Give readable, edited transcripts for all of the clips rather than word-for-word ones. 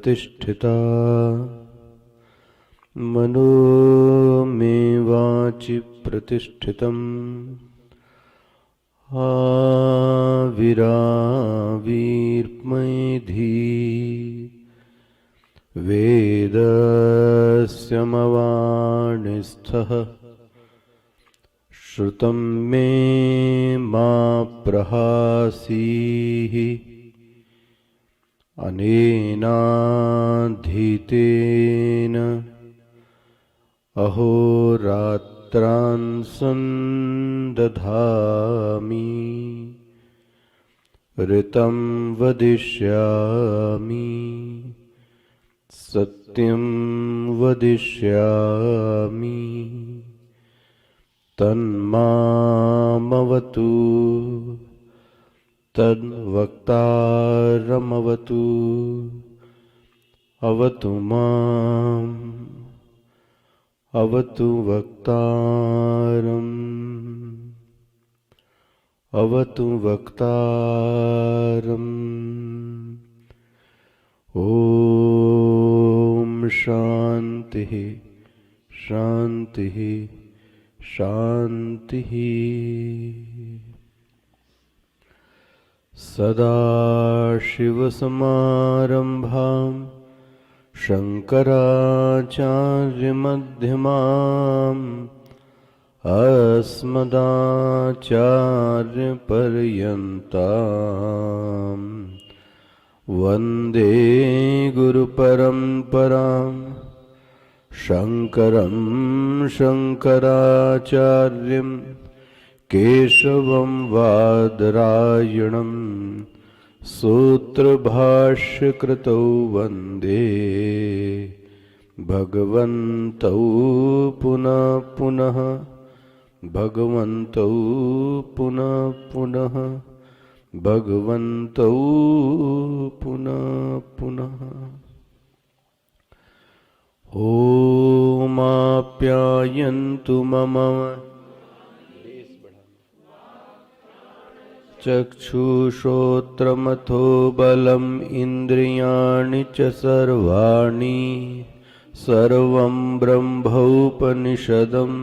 प्रतिष्ठिता मनो मे वाचि प्रतिष्ठितम् आविराविर्मेधि वेदस्यमवाणिस्थः श्रुतं मे मा प्रहासीः अनेनाधीतेन अहोरात्रान् सन्दधामि ऋतं वदिष्यामि सत्यं वदिष्यामि तन्मामवतु तद्वक्तारमवतु अवतु माम् अवतु वक्तारम् अवतु वक्तारम्। ॐ शान्तिः शान्तिः शान्तिः। सदाशिवसमारम्भां शङ्कराचार्यमध्यमाम् अस्मदाचार्यपर्यन्तां वन्दे गुरुपरम्परां शङ्करं शङ्कराचार्यं केशवं वादरायणं सूत्रभाष्यकृतौ वन्दे भगवन्तौ पुनः पुनः भगवन्तौ पुनः पुनः भगवन्तौ पुनः पुनः। ओमाप्यायन्तु मम चक्षुश्रोत्रमथो बलम् इन्द्रियाणि च सर्वाणि सर्वं ब्रह्मोपनिषदम्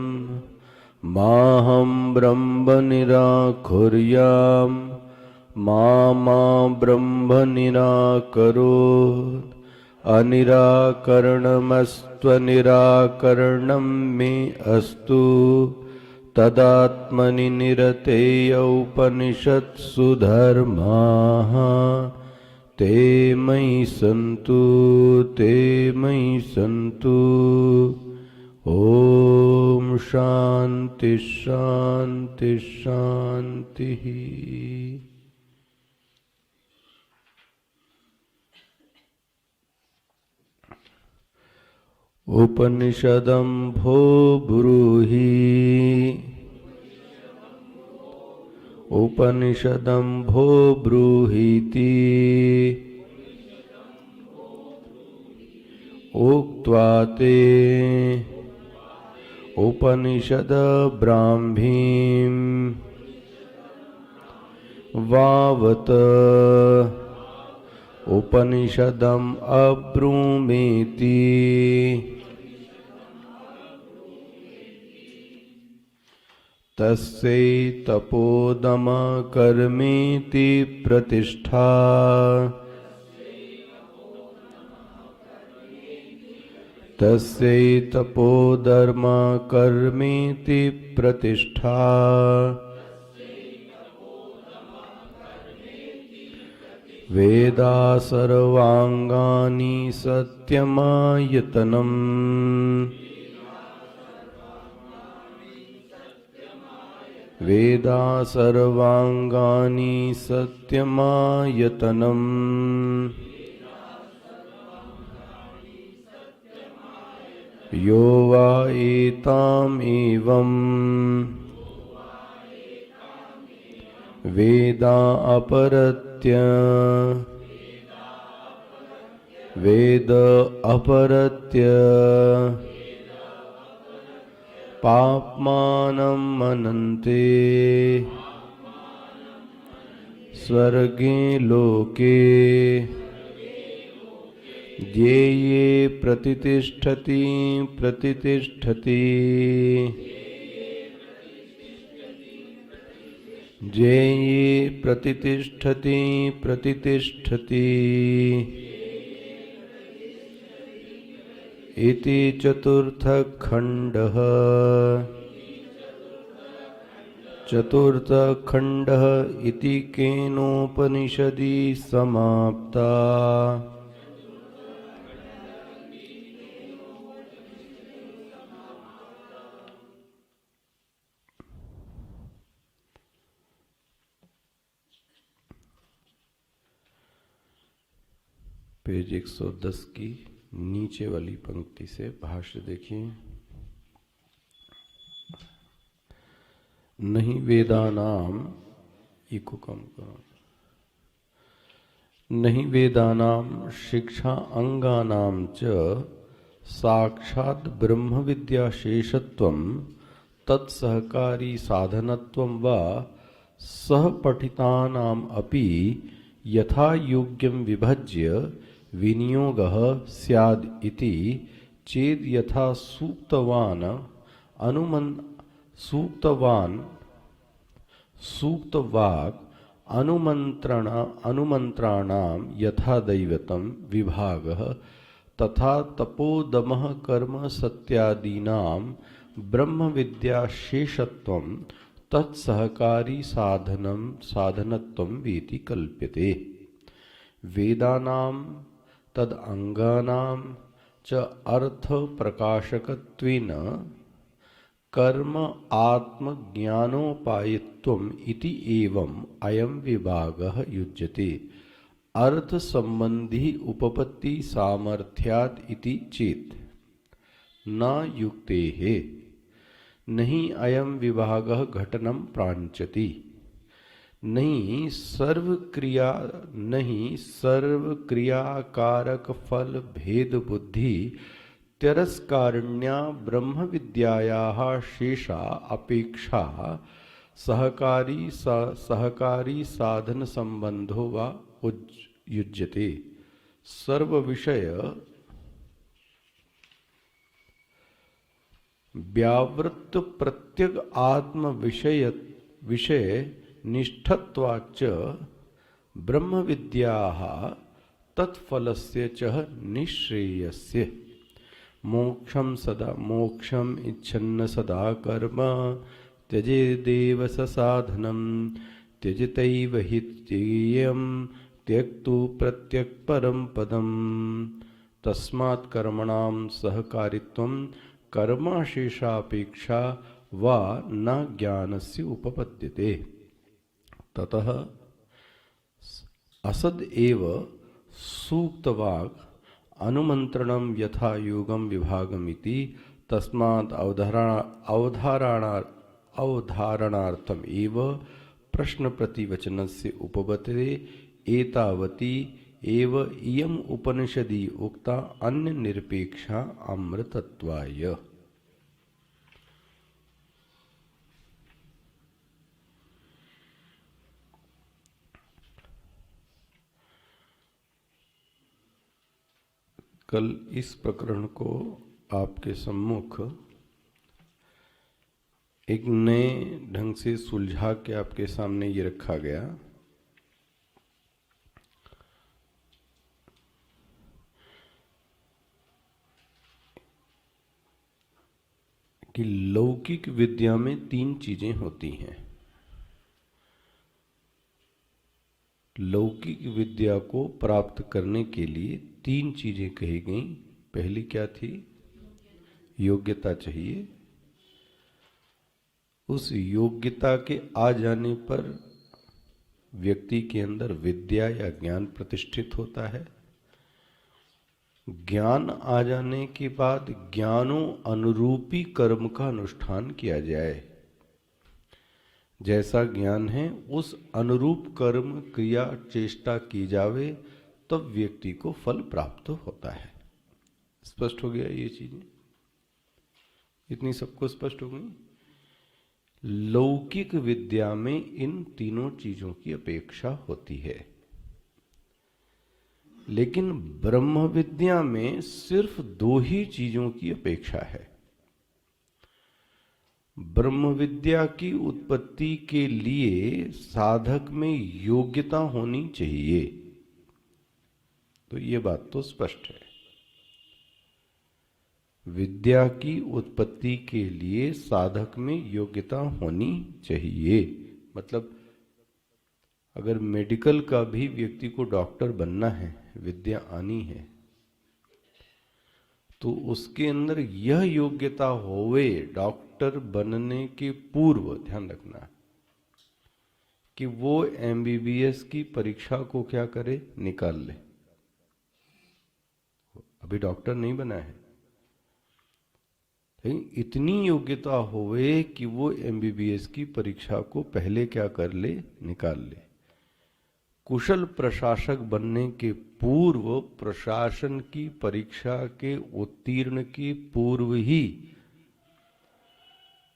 माहं ब्रह्म निराकुर्याम् मा ब्रह्म निराकरोत् अनिराकरणमस्त्वनिराकरणं मे अस्तु तदात्मनि निरतेय उपनिषत्सु धर्माः ते मयि सन्तु ते मयि सन्तु। ॐ शान्ति शान्ति शान्तिः। उपनिषदं भो ब्रूहि उपनिषदं भो ब्रूहीति उक्त्वा ते उपनिषद ब्राह्मीं वावत उपनिषदम् अब्रूमीति तस्यै तपोदम कर्मेति प्रतिष्ठा तस्यै तपोधर्म कर्मेति प्रतिष्ठा वेदा सर्वांगानि सत्यमायतनम् वेदा सर्वांगानि सत्यमायतनम् यो वा एतामेवम् वेदा अपरत्य वेद अपरत्य पाप्मानं मनन्ते स्वर्गे लोके ये प्रतिष्ठति प्रतिष्ठति ये प्रतिष्ठति प्रतिष्ठति इति चतुर्थखण्डः चतुर्थखण्डः इति केनोपनिषदि समाप्ता। पेज 110 की नीचे वाली पंक्ति से भाष्य देखिए। नहीं वेदानाम इको कम करो। नहीं वेदानाम शिक्षा अंगानाम च साक्षात् ब्रह्म विद्या शेषत्वं तत्सहकारी साधनत्वं वा सहपठितानाम अपि यथा योग्यं विभज्य विनियोगः स्याद् इति चेद यथा सूक्तवान सूक्तवाक् अनुमंत्राणां यथा दैवतं विभागः तथा तपोदमः कर्म सत्यादीनां ब्रह्म विद्या शेषत्वं तत्सहकारी साधनत्वं वेति कल्प्यते। वेदानां तद अंगानां च अर्थ प्रकाशकत्वेन कर्म आत्मज्ञानोपायत्वम् इति एवं अयं विभागः युज्यते। अर्थ संबंधी उपपत्ति सामर्थ्यात् इति चेत् न युक्तेः नहीं अयं विभागः घटनं प्रांचति। नहीं सर्वक्रियाकारक फल भेद बुद्धि तिरस्कारिण्या ब्रह्म विद्यायाः शेषा अपेक्षा सहकारी साधन संबंधो वा युज्यते। सर्व विषय व्यावृत्त प्रत्यग आत्म विषय निष्ठत्वाच्च ब्रह्म विद्याः तत्फलस्य च निःश्रेयस्य मोक्षम इच्छन्न सदा कर्म त्यजेदेव स साधनं त्यजतैव हि त्येयं त्यक्तु प्रत्यक् परं पदम् तस्मात् कर्मणां सहकारित्वं कर्माशेषापेक्षा वा न ज्ञानस्य उपपद्यते। ततः असद एव सूक्तवाक् अनुमंत्रणं यथा योगं विभागमिति तस्मात् अवधारणार्थम एव प्रश्न प्रतिवचनस्य उपपत्ते एतावती एव इयम् उपनिषदि उक्ता अन्य निरपेक्षा अमृतत्वाय। कल इस प्रकरण को आपके सम्मुख एक नए ढंग से सुलझा के आपके सामने ये रखा गया। कि लौकिक विद्या में 3 चीजें होती हैं। लौकिक विद्या को प्राप्त करने के लिए 3 चीजें कही गई। पहली क्या थी? योग्यता चाहिए। उस योग्यता के आ जाने पर व्यक्ति के अंदर विद्या या ज्ञान प्रतिष्ठित होता है। ज्ञान आ जाने के बाद ज्ञानों अनुरूपी कर्म का अनुष्ठान किया जाए। जैसा ज्ञान है उस अनुरूप कर्म क्रिया चेष्टा की जावे, तब व्यक्ति को फल प्राप्त होता है। स्पष्ट हो गया ये चीजें? इतनी सबको स्पष्ट हो गई? लौकिक विद्या में इन तीनों चीजों की अपेक्षा होती है, लेकिन ब्रह्म विद्या में सिर्फ 2 ही चीजों की अपेक्षा है। ब्रह्म विद्या की उत्पत्ति के लिए साधक में योग्यता होनी चाहिए। तो ये बात तो स्पष्ट है। विद्या की उत्पत्ति के लिए साधक में योग्यता होनी चाहिए। मतलब अगर मेडिकल का भी व्यक्ति को डॉक्टर बनना है, विद्या आनी है, तो उसके अंदर यह योग्यता होवे डॉक्टर बनने के पूर्व, ध्यान रखना, कि वो एमबीबीएस की परीक्षा को क्या करे? निकाल ले। अभी डॉक्टर नहीं बना है, इतनी योग्यता होवे कि वो एमबीबीएस की परीक्षा को पहले क्या कर ले? निकाल ले। कुशल प्रशासक बनने के पूर्व प्रशासन की परीक्षा के उत्तीर्ण के पूर्व ही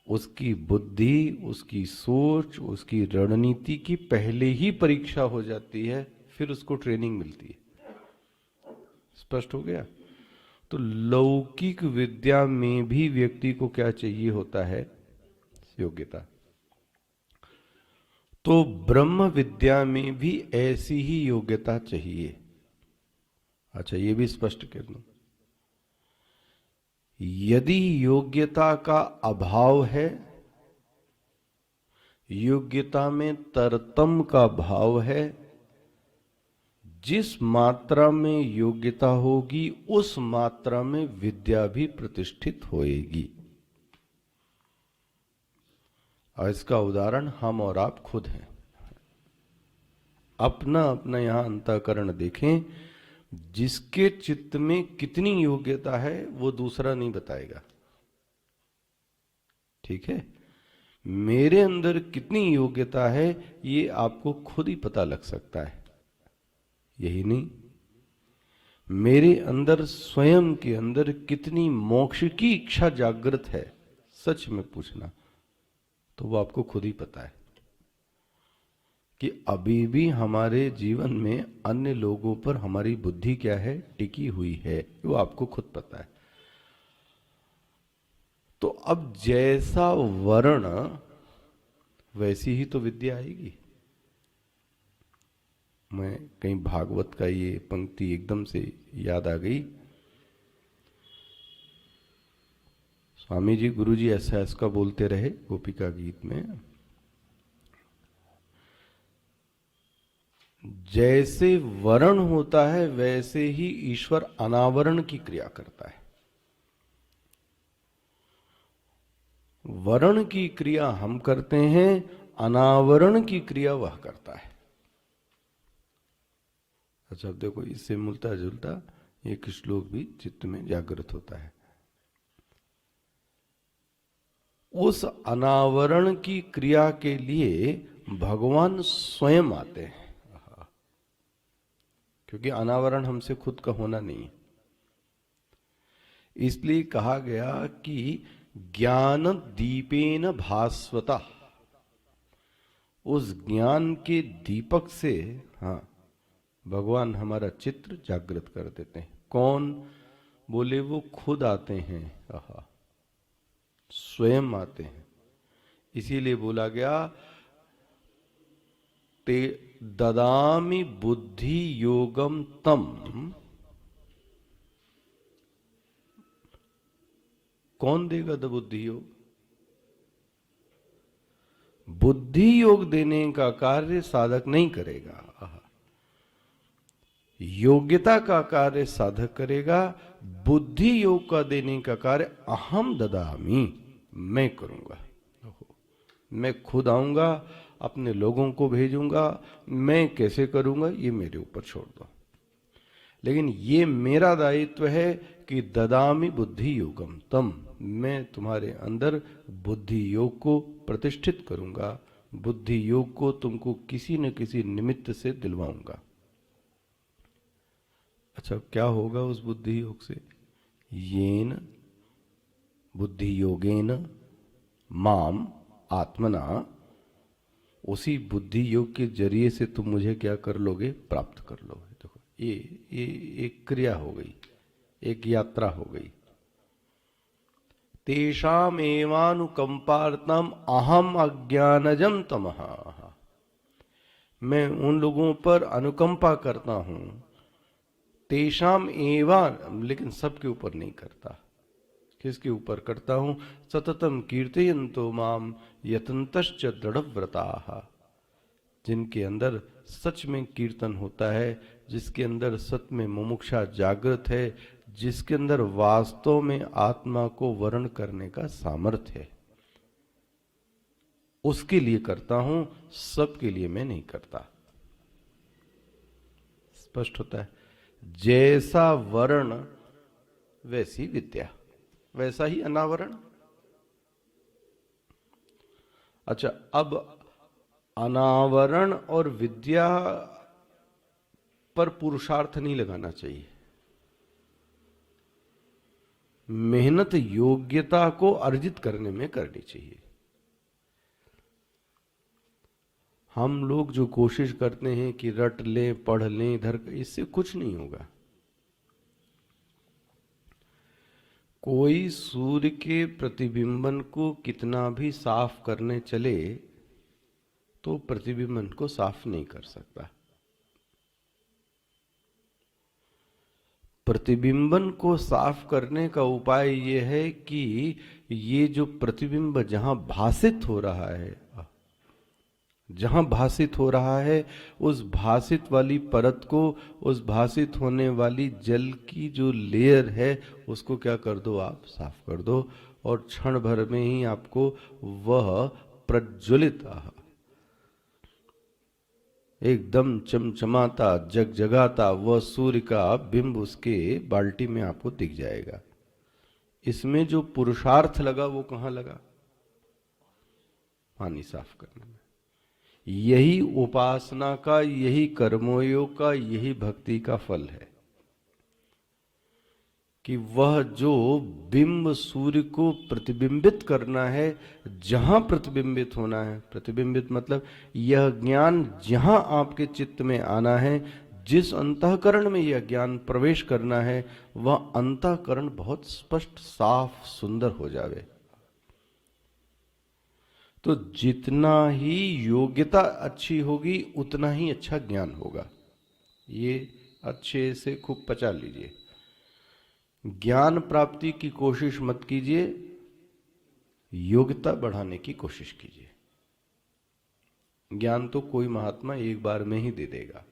उसकी बुद्धि, उसकी सोच, उसकी रणनीति की पहले ही परीक्षा हो जाती है, फिर उसको ट्रेनिंग मिलती है। स्पष्ट हो गया? तो लौकिक विद्या में भी व्यक्ति को क्या चाहिए होता है? योग्यता। तो ब्रह्म विद्या में भी ऐसी ही योग्यता चाहिए। अच्छा, ये भी स्पष्ट कर दूं, यदि योग्यता का अभाव है, योग्यता में तरतम का भाव है, जिस मात्रा में योग्यता होगी उस मात्रा में विद्या भी प्रतिष्ठित होएगी। और इसका उदाहरण हम और आप खुद हैं। अपना अपना यहां अंतःकरण देखें। जिसके चित्त में कितनी योग्यता है वो दूसरा नहीं बताएगा। ठीक है? मेरे अंदर कितनी योग्यता है ये आपको खुद ही पता लग सकता है। यही नहीं, मेरे अंदर स्वयं के अंदर कितनी मोक्ष की इच्छा जागृत है, सच में पूछना, तो वो आपको खुद ही पता है कि अभी भी हमारे जीवन में अन्य लोगों पर हमारी बुद्धि क्या है? टिकी हुई है। वो आपको खुद पता है। तो अब जैसा वर्ण वैसी ही तो विद्या आएगी। मैं कहीं भागवत का ये पंक्ति एकदम से याद आ गई। स्वामी जी, गुरु जी ऐसा ऐसा बोलते रहे गोपिका गीत में, जैसे वरण होता है वैसे ही ईश्वर अनावरण की क्रिया करता है। वरण की क्रिया हम करते हैं, अनावरण की क्रिया वह करता है। अच्छा, अब देखो, इससे मिलता जुलता एक श्लोक भी चित्त में जागृत होता है। उस अनावरण की क्रिया के लिए भगवान स्वयं आते हैं, क्योंकि अनावरण हमसे खुद का होना नहीं है। इसलिए कहा गया कि ज्ञान दीपेन भास्वता, उस ज्ञान के दीपक से भगवान हमारा चित्र जागृत कर देते हैं। कौन? बोले वो खुद आते हैं, स्वयं आते हैं। इसीलिए बोला गया, ते ददामि बुद्धि योगम तम कौन देगा द बुद्धि योग? बुद्धि योग देने का कार्य साधक नहीं करेगा, योग्यता का कार्य साधक करेगा। बुद्धि योग का देने का कार्य अहम ददामी, मैं करूंगा। मैं खुद आऊंगा, अपने लोगों को भेजूंगा, मैं कैसे करूंगा ये मेरे ऊपर छोड़ दो। लेकिन ये मेरा दायित्व है कि ददामी बुद्धि योगम तम, मैं तुम्हारे अंदर बुद्धि योग को प्रतिष्ठित करूंगा, बुद्धि योग को तुमको किसी न किसी निमित्त से दिलवाऊंगा। अच्छा, क्या होगा उस बुद्धि योग से? येन बुद्धि योगेन माम आत्मना, उसी बुद्धि योग के जरिए से तुम मुझे क्या कर लोगे? प्राप्त कर लोगे। देखो, ये एक क्रिया हो गई, एक यात्रा हो गई। तेषाम एवानुकंपार्थम अहम अज्ञानजम तमः, मैं उन लोगों पर अनुकंपा करता हूं। तेषाम एवा, लेकिन सबके ऊपर नहीं करता। किसके ऊपर करता हूं? सततम कीर्तयन्तो माम यतन्तश्च दृढ़व्रताः, जिनके अंदर सच में कीर्तन होता है, जिसके अंदर सत्य में मुमुक्षा जागृत है, जिसके अंदर वास्तव में आत्मा को वर्ण करने का सामर्थ्य है, उसके लिए करता हूं, सबके लिए मैं नहीं करता। स्पष्ट होता है? जैसा वर्ण वैसी विद्या, वैसा ही अनावरण। अच्छा, अब अनावरण और विद्या पर पुरुषार्थ नहीं लगाना चाहिए। मेहनत योग्यता को अर्जित करने में करनी चाहिए। हम लोग जो कोशिश करते हैं कि रट लें, पढ़ लें, इधर, इससे कुछ नहीं होगा। कोई सूर्य के प्रतिबिंबन को कितना भी साफ करने चले तो प्रतिबिंबन को साफ नहीं कर सकता। प्रतिबिंबन को साफ करने का उपाय यह है कि ये जो प्रतिबिंब जहां भासित हो रहा है, जहां भासित हो रहा है, उस भासित वाली परत को, उस भासित होने वाली जल की जो लेयर है, उसको क्या कर दो? आप साफ कर दो, और क्षण भर में ही आपको वह प्रज्वलित, एकदम चमचमाता, जगजगाता वह सूर्य का बिंब उसके बाल्टी में आपको दिख जाएगा। इसमें जो पुरुषार्थ लगा वो कहां लगा? पानी साफ करने में। यही उपासना का, यही कर्मयोग का, यही भक्ति का फल है कि वह जो बिंब सूर्य को प्रतिबिंबित करना है, जहां प्रतिबिंबित होना है, प्रतिबिंबित मतलब यह ज्ञान जहां आपके चित्त में आना है, जिस अंतःकरण में यह ज्ञान प्रवेश करना है, वह अंतःकरण बहुत स्पष्ट, साफ, सुंदर हो जावे। तो जितना ही योग्यता अच्छी होगी उतना ही अच्छा ज्ञान होगा। ये अच्छे से खूब पचा लीजिए। ज्ञान प्राप्ति की कोशिश मत कीजिए, योग्यता बढ़ाने की कोशिश कीजिए। ज्ञान तो कोई महात्मा एक बार में ही दे देगा।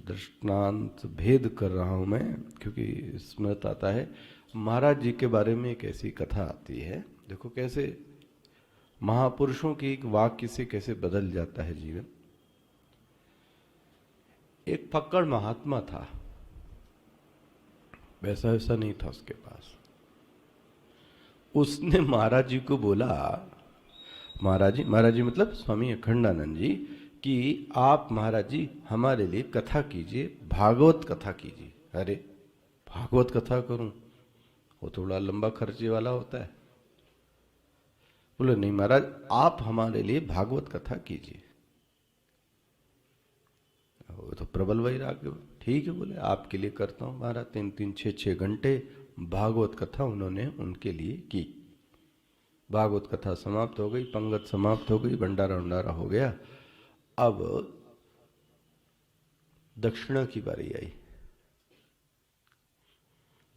दृष्टांत भेद कर रहा हूं मैं, क्योंकि स्मृत आता है। महाराज जी के बारे में एक ऐसी कथा आती है। देखो कैसे महापुरुषों के एक वाक्य से कैसे बदल जाता है जीवन। एक फक्कड़ महात्मा था, वैसा वैसा नहीं था उसके पास। उसने महाराज जी को बोला, महाराज जी मतलब स्वामी अखंडानंद जी, कि आप महाराज जी हमारे लिए कथा कीजिए, भागवत कथा कीजिए। अरे भागवत कथा करूं? वो थोड़ा लंबा खर्चे वाला होता है। बोले नहीं महाराज, आप हमारे लिए भागवत कथा कीजिए। वो तो प्रबल वैराग्य। ठीक है, बोले आपके लिए करता हूं महाराज। 3-3, 6-6 घंटे भागवत कथा उन्होंने उनके लिए की। भागवत कथा समाप्त हो गई, पंगत समाप्त हो गई, भंडारा उंडारा हो गया। अब दक्षिणा की बारी आई।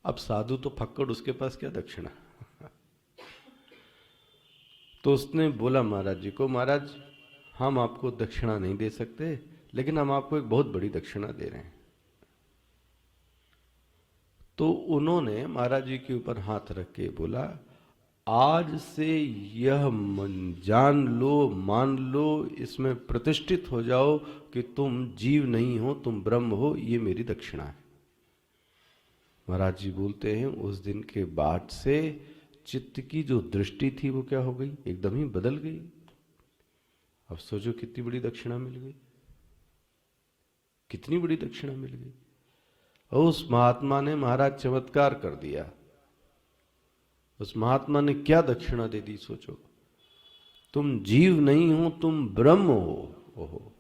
अब साधु तो फक्कड़, उसके पास क्या दक्षिणा। तो उसने बोला महाराज जी को, महाराज हम आपको दक्षिणा नहीं दे सकते, लेकिन हम आपको एक बहुत बड़ी दक्षिणा दे रहे हैं। तो उन्होंने महाराज जी के ऊपर हाथ रख के बोला, आज से यह जान लो, मान लो, इसमें प्रतिष्ठित हो जाओ कि तुम जीव नहीं हो, तुम ब्रह्म हो, ये मेरी दक्षिणा है। महाराज जी बोलते हैं उस दिन के बाद से चित्त की जो दृष्टि थी वो क्या हो गई, एकदम ही बदल गई। अब सोचो कितनी बड़ी दक्षिणा मिल गई, कितनी बड़ी दक्षिणा मिल गई। और उस महात्मा ने महाराज चमत्कार कर दिया। उस महात्मा ने क्या दक्षिणा दे दी, सोचो। तुम जीव नहीं हो, तुम ब्रह्म हो। ओहो,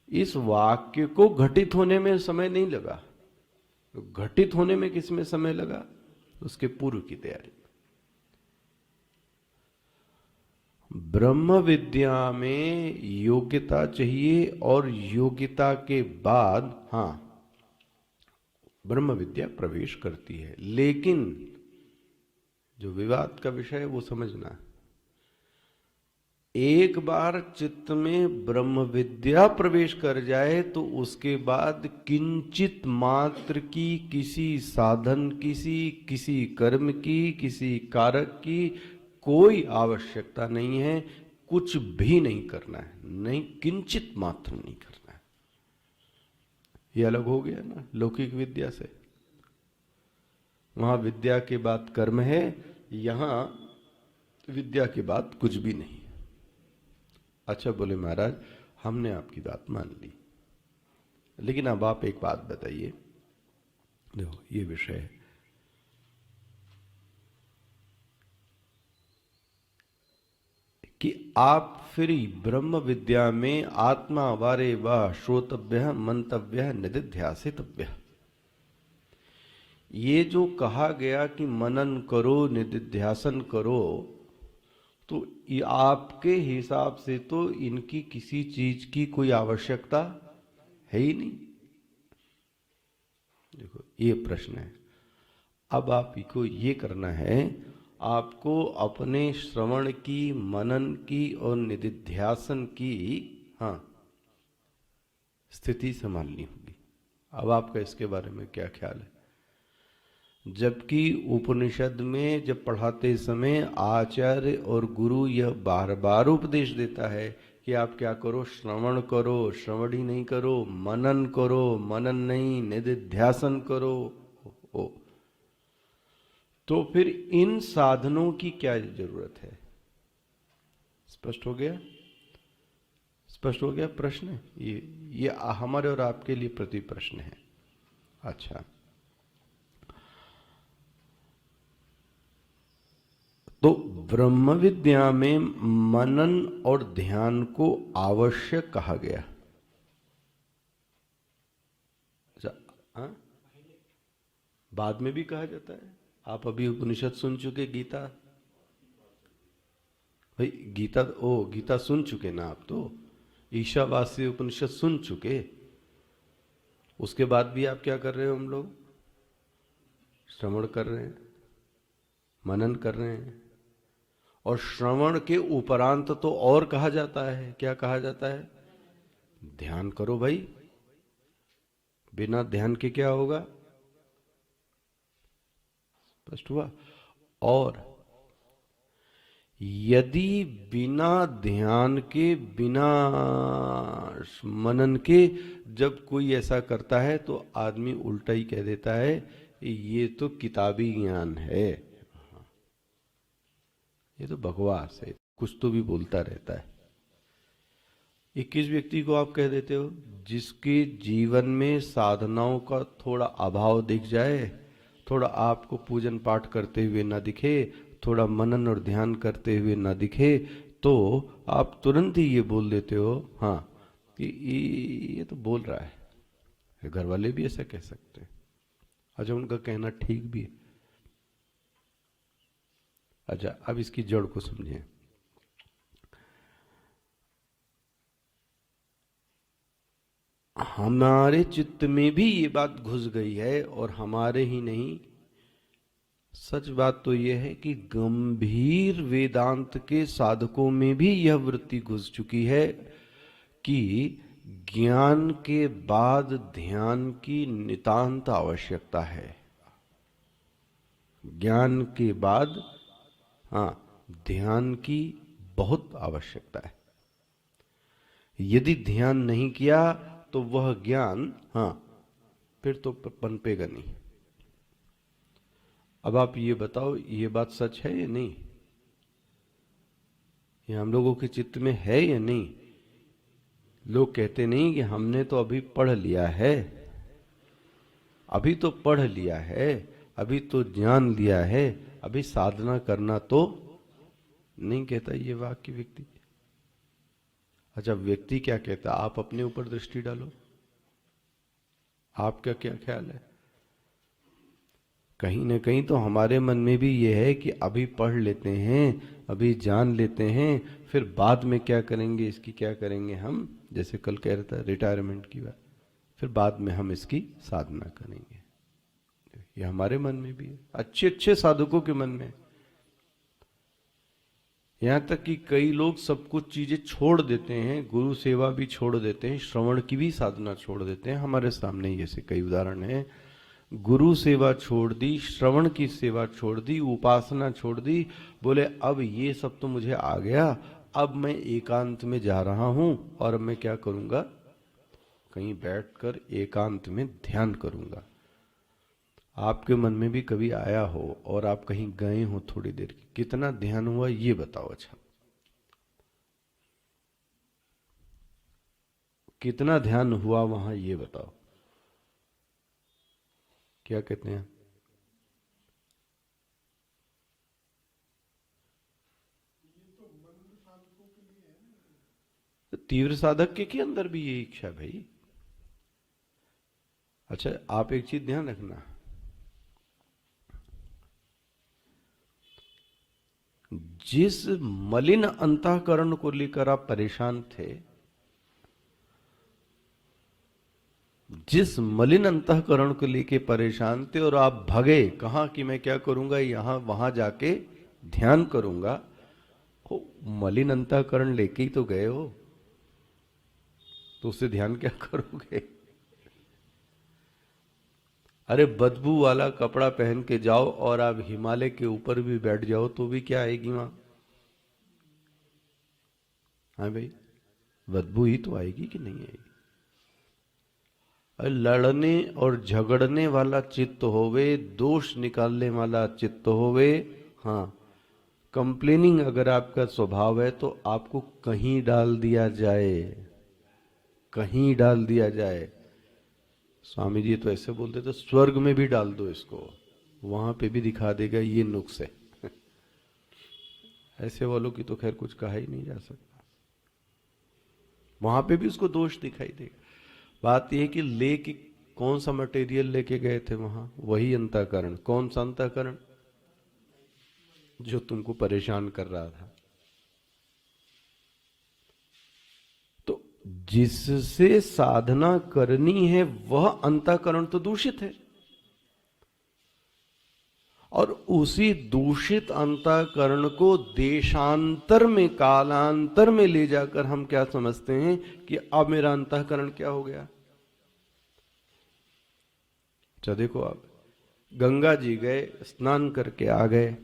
इस वाक्य को घटित होने में समय नहीं लगा। घटित होने में किसमें समय लगा, उसके पूर्व की तैयारी। ब्रह्म विद्या में योग्यता चाहिए, और योग्यता के बाद हां ब्रह्म विद्या प्रवेश करती है। लेकिन जो विवाद का विषय है वो समझना, एक बार चित्त में ब्रह्म विद्या प्रवेश कर जाए तो उसके बाद किंचित मात्र की किसी साधन, किसी कर्म की, किसी कारक की कोई आवश्यकता नहीं है। कुछ भी नहीं करना है, नहीं, किंचित मात्र नहीं करना है। ये अलग हो गया ना लौकिक विद्या से। वहां विद्या के बाद कर्म है, यहां विद्या के बाद कुछ भी नहीं। अच्छा, बोले महाराज हमने आपकी बात मान ली, लेकिन अब आप एक बात बताइए। देखो ये विषय है कि आप फिर ब्रह्म विद्या में आत्मा वारे व श्रोतव्य मंतव्य निदिध्यासितव्य, ये जो कहा गया कि मनन करो, निदिध्यासन करो, तो ये आपके हिसाब से तो इनकी किसी चीज की कोई आवश्यकता है ही नहीं। देखो ये प्रश्न है। अब आपको ये करना है, आपको अपने श्रवण की, मनन की और निदिध्यासन की हाँ स्थिति संभालनी होगी। अब आपका इसके बारे में क्या ख्याल है? जबकि उपनिषद में जब पढ़ाते समय आचार्य और गुरु यह बार बार उपदेश देता है कि आप क्या करो, श्रवण करो, श्रवण ही नहीं करो, मनन करो, मनन नहीं, निदिध्यासन करो। ओ, तो फिर इन साधनों की क्या जरूरत है? स्पष्ट हो गया? स्पष्ट हो गया प्रश्न? ये हमारे और आपके लिए प्रति प्रश्न है। अच्छा, तो ब्रह्म विद्या में मनन और ध्यान को आवश्यक कहा गया। हाँ? बाद में भी कहा जाता है। आप अभी उपनिषद सुन चुके, गीता भाई, गीता सुन चुके ना आप? तो ईशावास्य उपनिषद सुन चुके, उसके बाद भी आप क्या कर रहे हो? हम लोग श्रवण कर रहे हैं, मनन कर रहे हैं। और श्रवण के उपरांत तो और कहा जाता है, क्या कहा जाता है? ध्यान करो भाई। बिना ध्यान के क्या होगा? स्पष्ट हुआ? और यदि बिना ध्यान के, बिना मनन के जब कोई ऐसा करता है तो आदमी उल्टा ही कह देता है ये तो किताबी ज्ञान है, ये तो बकवास है, कुछ तो भी बोलता रहता है। 21 व्यक्ति को आप कह देते हो जिसके जीवन में साधनाओं का थोड़ा अभाव दिख जाए, थोड़ा आपको पूजन पाठ करते हुए ना दिखे, थोड़ा मनन और ध्यान करते हुए ना दिखे, तो आप तुरंत ही ये बोल देते हो हाँ कि ये तो बोल रहा है। घर वाले भी ऐसा कह सकते हैं। अच्छा, उनका कहना ठीक भी है। अच्छा, अब इसकी जड़ को समझें। हमारे चित्त में भी ये बात घुस गई है, और हमारे ही नहीं, सच बात तो यह है कि गंभीर वेदांत के साधकों में भी यह वृत्ति घुस चुकी है कि ज्ञान के बाद ध्यान की नितांत आवश्यकता है। ज्ञान के बाद हाँ, ध्यान की बहुत आवश्यकता है। यदि ध्यान नहीं किया तो वह ज्ञान हाँ फिर तो पनपेगा नहीं। अब आप ये बताओ, ये बात सच है या नहीं? ये हम लोगों के चित्त में है या नहीं? लोग कहते नहीं कि हमने तो अभी पढ़ लिया है, अभी तो पढ़ लिया है, अभी तो जान लिया है, अभी साधना करना तो नहीं कहता ये वाक्य व्यक्ति। अच्छा, व्यक्ति क्या कहता? आप अपने ऊपर दृष्टि डालो, आपका क्या ख्याल है? कहीं ना कहीं तो हमारे मन में भी ये है कि अभी पढ़ लेते हैं, अभी जान लेते हैं, फिर बाद में क्या करेंगे, इसकी क्या करेंगे हम, जैसे कल कह रहा था रिटायरमेंट की बात, फिर बाद में हम इसकी साधना करेंगे। ये हमारे मन में भी है, अच्छे अच्छे साधकों के मन में। यहां तक कि कई लोग सब कुछ चीजें छोड़ देते हैं, गुरु सेवा भी छोड़ देते हैं, श्रवण की भी साधना छोड़ देते हैं। हमारे सामने ही ऐसे कई उदाहरण हैं। गुरु सेवा छोड़ दी, श्रवण की सेवा छोड़ दी, उपासना छोड़ दी, बोले अब ये सब तो मुझे आ गया, अब मैं एकांत में जा रहा हूं, और अब मैं क्या करूंगा, कहीं बैठकर एकांत में ध्यान करूंगा। आपके मन में भी कभी आया हो और आप कहीं गए हो थोड़ी देर, कितना ध्यान हुआ ये बताओ। अच्छा, कितना ध्यान हुआ वहां ये बताओ। क्या कहते हैं? तो तीव्र साधक के अंदर भी ये इच्छा भाई। अच्छा, आप एक चीज ध्यान रखना, जिस मलिन अंतःकरण को लेकर आप परेशान थे, जिस मलिन अंतःकरण को लेकर परेशान थे और आप भगे, कहा कि मैं क्या करूंगा, यहां वहां जाके ध्यान करूंगा, हो मलिन अंतःकरण लेके ही तो गए हो, तो उससे ध्यान क्या करोगे? अरे बदबू वाला कपड़ा पहन के जाओ और आप हिमालय के ऊपर भी बैठ जाओ तो भी क्या आएगी वहां? हाँ भाई, बदबू ही तो आएगी कि नहीं आएगी? लड़ने और झगड़ने वाला चित्त होवे, दोष निकालने वाला चित्त होवे, हाँ, कंप्लेनिंग अगर आपका स्वभाव है तो आपको कहीं डाल दिया जाए, कहीं डाल दिया जाए। स्वामी जी तो ऐसे बोलते थे, स्वर्ग में भी डाल दो इसको, वहां पे भी दिखा देगा ये नुक्स है। ऐसे वालों की तो खैर कुछ कहा ही नहीं जा सकता, वहां पे भी उसको दोष दिखाई देगा। बात यह कि लेके कौन सा मटेरियल लेके गए थे वहां, वही अंतःकरण। कौन सा अंतःकरण? जो तुमको परेशान कर रहा था। तो जिससे साधना करनी है वह अंतःकरण तो दूषित है, और उसी दूषित अंतःकरण को देशांतर में, कालांतर में ले जाकर हम क्या समझते हैं कि अब मेरा अंतःकरण क्या हो गया। अच्छा देखो, आप गंगा जी गए, स्नान करके आ गए,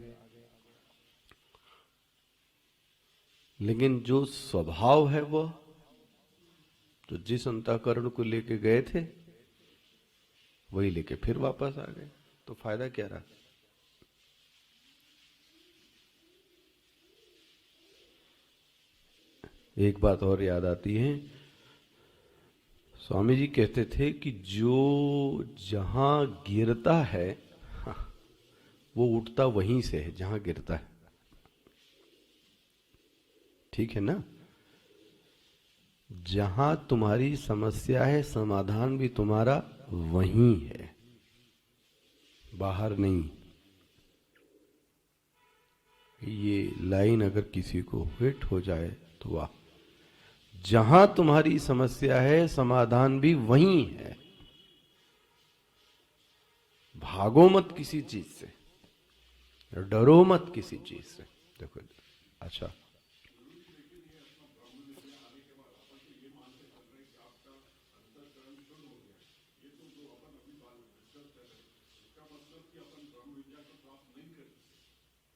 लेकिन जो स्वभाव है वह, तो जिस अंतःकरण को लेके गए थे वही लेके फिर वापस आ गए, तो फायदा क्या रहा? एक बात और याद आती है, स्वामी जी कहते थे कि जो जहां गिरता है वो उठता वहीं से है जहां गिरता है। ठीक है ना? जहां तुम्हारी समस्या है, समाधान भी तुम्हारा वहीं है, बाहर नहीं। ये लाइन अगर किसी को हिट हो जाए तो वाह। जहां तुम्हारी समस्या है समाधान भी वहीं है। भागो मत किसी चीज से, डरो मत किसी चीज से। देखो, अच्छा,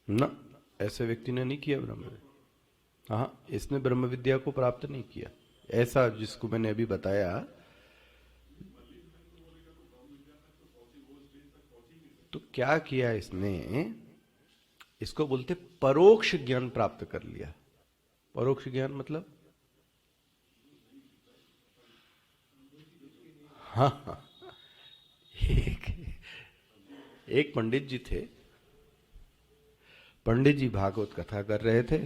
ना, ऐसे व्यक्ति ने नहीं किया ब्रह्म विद्या। हाँ, इसने ब्रह्म विद्या को प्राप्त नहीं किया, ऐसा जिसको मैंने अभी बताया। तो क्या किया इसने, इसको बोलते परोक्ष ज्ञान प्राप्त कर लिया। परोक्ष ज्ञान मतलब, हाँ हाँ, एक एक पंडित जी थे। पंडित जी भागवत कथा कर रहे थे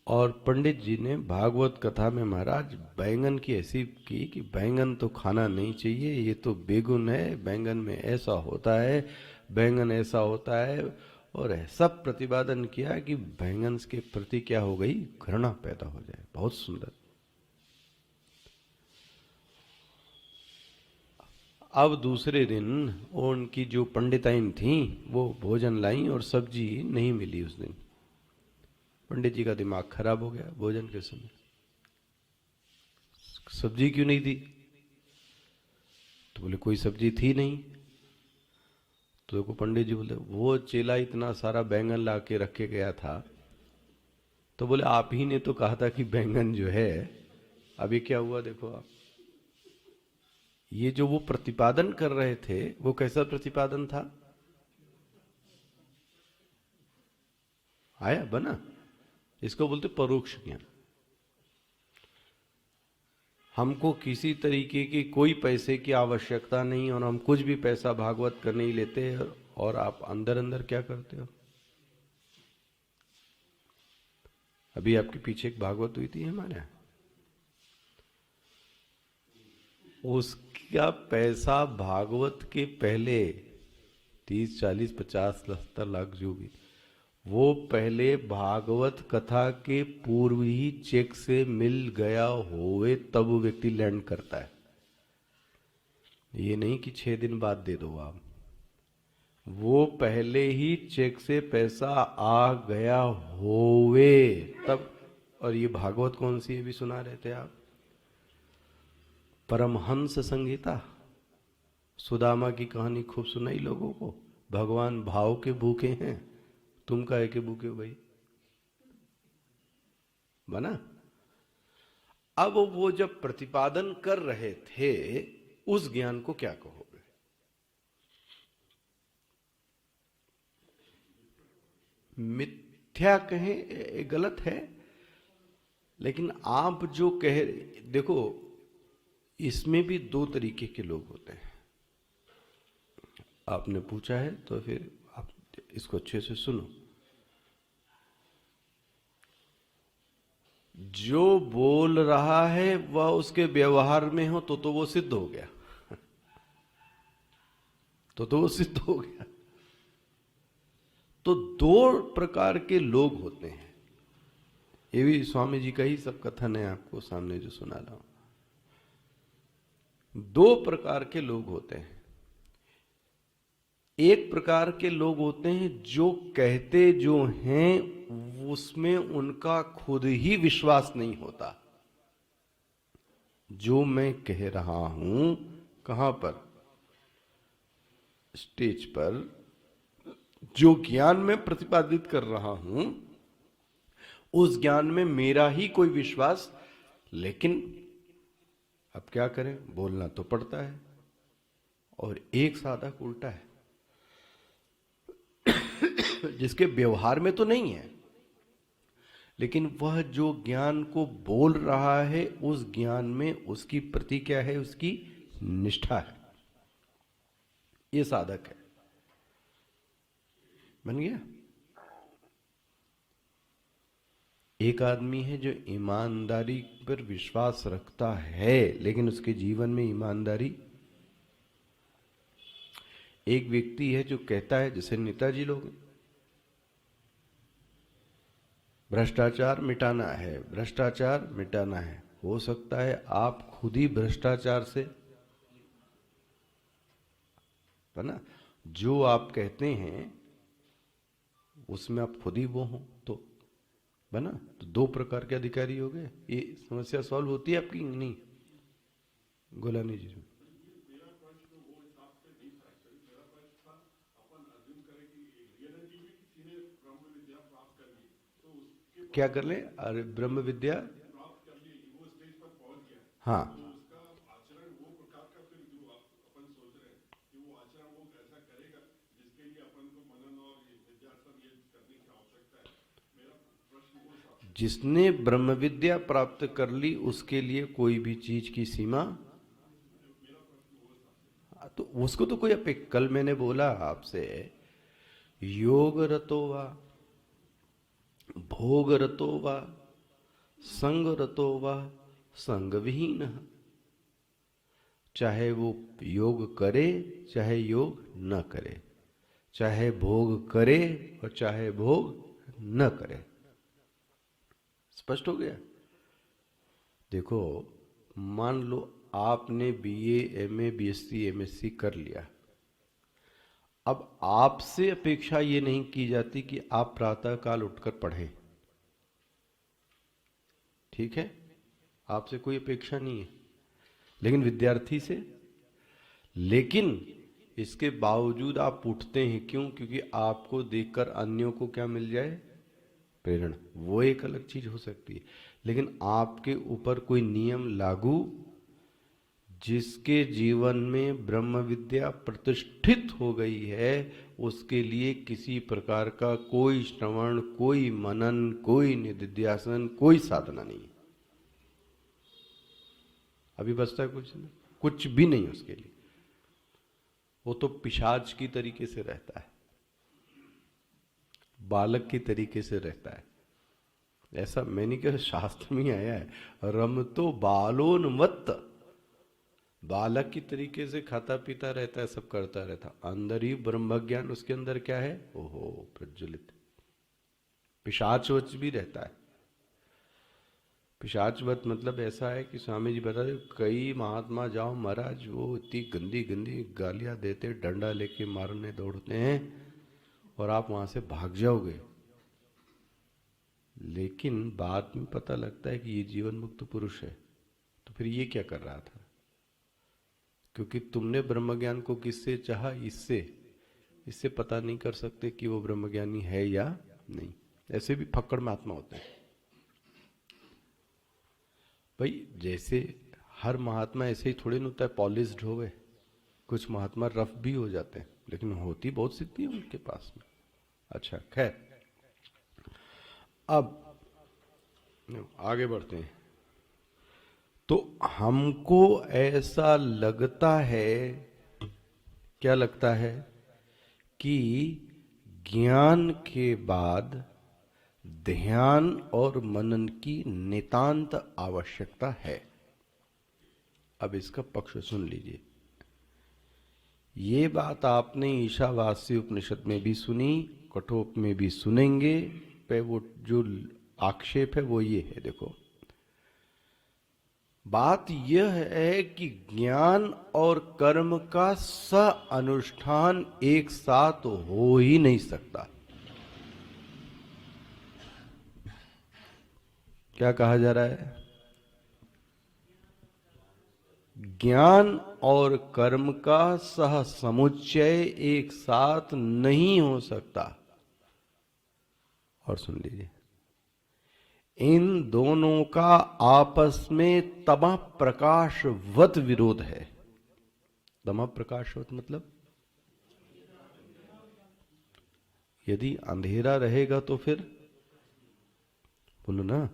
और पंडित जी ने भागवत कथा में महाराज बैंगन की ऐसी की कि बैंगन तो खाना नहीं चाहिए, ये तो बेगुन है, बैंगन में ऐसा होता है, बैंगन ऐसा होता है, और ऐसा प्रतिपादन किया कि बैंगन के प्रति क्या हो गई, घृणा पैदा हो जाए। बहुत सुंदर। अब दूसरे दिन उनकी जो पंडिताइन थी वो भोजन लाई और सब्जी नहीं मिली उस दिन। पंडित जी का दिमाग खराब हो गया, भोजन के समय सब्जी क्यों नहीं दी? तो बोले कोई सब्जी थी नहीं। तो देखो पंडित जी बोले वो चेला इतना सारा बैंगन ला के रख के गया था। तो बोले आप ही ने तो कहा था कि बैंगन जो है, अभी क्या हुआ देखो आप। ये जो वो प्रतिपादन कर रहे थे वो कैसा प्रतिपादन था? आया बना, इसको बोलते परोक्ष ज्ञान। हमको किसी तरीके की कोई पैसे की आवश्यकता नहीं और हम कुछ भी पैसा भागवत कर नहीं लेते, और आप अंदर अंदर क्या करते हो? अभी आपके पीछे एक भागवत हुई थी हमारे यहाँ, उसका पैसा भागवत के पहले 30, 40, 50, 70 लाख जो भी, वो पहले भागवत कथा के पूर्व ही चेक से मिल गया होवे तब वो व्यक्ति लैंड करता है। ये नहीं कि 6 दिन बाद दे दो आप, वो पहले ही चेक से पैसा आ गया होवे तब। और ये भागवत कौन सी है भी सुना रहे थे आप? परमहंस संहिता, सुदामा की कहानी खूब सुनाई लोगों को। भगवान भाव के भूखे हैं, तुम काहे के भूखे हो भाई? बना। अब वो जब प्रतिपादन कर रहे थे उस ज्ञान को क्या कहोगे? मिथ्या कहें गलत है, लेकिन आप जो कह, देखो इसमें भी दो तरीके के लोग होते हैं। आपने पूछा है तो फिर आप इसको अच्छे से सुनो। जो बोल रहा है वह उसके व्यवहार में हो तो वो सिद्ध हो गया, तो वो सिद्ध हो गया। तो दो प्रकार के लोग होते हैं, ये भी स्वामी जी का ही सब कथन है, आपको सामने जो सुना रहा हूं। दो प्रकार के लोग होते हैं। एक प्रकार के लोग होते हैं जो कहते जो हैं उसमें उनका खुद ही विश्वास नहीं होता। जो मैं कह रहा हूं, कहां पर? स्टेज पर जो ज्ञान में प्रतिपादित कर रहा हूं, उस ज्ञान में मेरा ही कोई विश्वास, लेकिन अब क्या करें, बोलना तो पड़ता है। और एक साधक उल्टा है जिसके व्यवहार में तो नहीं है, लेकिन वह जो ज्ञान को बोल रहा है उस ज्ञान में उसकी प्रति क्या है, उसकी निष्ठा है। ये साधक है। बन गया। एक आदमी है जो ईमानदारी पर विश्वास रखता है लेकिन उसके जीवन में ईमानदारी। एक व्यक्ति है जो कहता है, जैसे नेताजी लोग, भ्रष्टाचार मिटाना है, भ्रष्टाचार मिटाना है। हो सकता है आप खुद ही भ्रष्टाचार से, है ना, जो आप कहते हैं उसमें आप खुद ही वो हो, तो है ना, तो दो प्रकार के अधिकारी हो गए। ये समस्या सॉल्व होती है आपकी नहीं? गोलानी जी, क्या कर ले? अरे ब्रह्म विद्या, हाँ, जिसने ब्रह्म विद्या प्राप्त कर ली उसके लिए कोई भी चीज की सीमा, तो उसको तो कोई कल मैंने बोला आपसे, योग रतो वा, भोग रतो वा, संग रतो वा, संग विहीन, चाहे वो योग करे चाहे योग न करे, चाहे भोग करे और चाहे भोग न करे। स्पष्ट हो गया? देखो, मान लो आपने बीए, एमए, बीएससी, एमएससी कर लिया। अब आपसे अपेक्षा ये नहीं की जाती कि आप प्रातः काल उठकर पढ़ें, ठीक है, आपसे कोई अपेक्षा नहीं है, लेकिन विद्यार्थी से, लेकिन इसके बावजूद आप उठते हैं, क्यों? क्योंकि आपको देखकर अन्यों को क्या मिल जाए? प्रेरणा। वो एक अलग चीज हो सकती है, लेकिन आपके ऊपर कोई नियम लागू, जिसके जीवन में ब्रह्म विद्या प्रतिष्ठित हो गई है, उसके लिए किसी प्रकार का कोई श्रवण, कोई मनन, कोई निधिध्यासन, कोई साधना नहीं। अभी बचता है कुछ नहीं, कुछ भी नहीं उसके लिए। वो तो पिशाच की तरीके से रहता है, बालक की तरीके से रहता है। ऐसा मैंने कहा, शास्त्र में आया है, रम तो बालोन्मत्त, बालक की तरीके से खाता पीता रहता है, सब करता रहता, अंदर ही ब्रह्म ज्ञान उसके अंदर क्या है? ओहो, प्रज्वलित। पिशाचवच भी रहता है। पिशाचवत मतलब ऐसा है कि स्वामी जी बता रहे, कई महात्मा जाओ महाराज, वो इतनी गंदी गंदी गालियां देते, डंडा लेके मारने दौड़ते हैं, और आप वहां से भाग जाओगे, लेकिन बाद में पता लगता है कि ये जीवन मुक्त पुरुष है। तो फिर ये क्या कर रहा था? क्योंकि तुमने ब्रह्म ज्ञान को किससे चाहा? इससे। इससे पता नहीं कर सकते कि वो ब्रह्मज्ञानी है या नहीं। ऐसे भी फक्कड़ महात्मा होते हैं भाई। जैसे हर महात्मा ऐसे ही थोड़ी न होता है पॉलिश्ड हो गए, कुछ महात्मा रफ भी हो जाते हैं, लेकिन होती बहुत सिद्धि है उनके पास में। अच्छा, खैर, अब आगे बढ़ते हैं। तो हमको ऐसा लगता है, क्या लगता है, कि ज्ञान के बाद ध्यान और मनन की नितांत आवश्यकता है। अब इसका पक्ष सुन लीजिए। ये बात आपने ईशावास्य उपनिषद में भी सुनी, कठोप में भी सुनेंगे, पे वो जो आक्षेप है वो ये है, देखो, बात यह है कि ज्ञान और कर्म का अनुष्ठान एक साथ हो ही नहीं सकता। क्या कहा जा रहा है? ज्ञान और कर्म का सह समुच्चय एक साथ नहीं हो सकता। और सुन लीजिए, इन दोनों का आपस में तमः प्रकाशवत विरोध है। तमः प्रकाशवत मतलब, यदि अंधेरा रहेगा तो फिर, बोलो ना,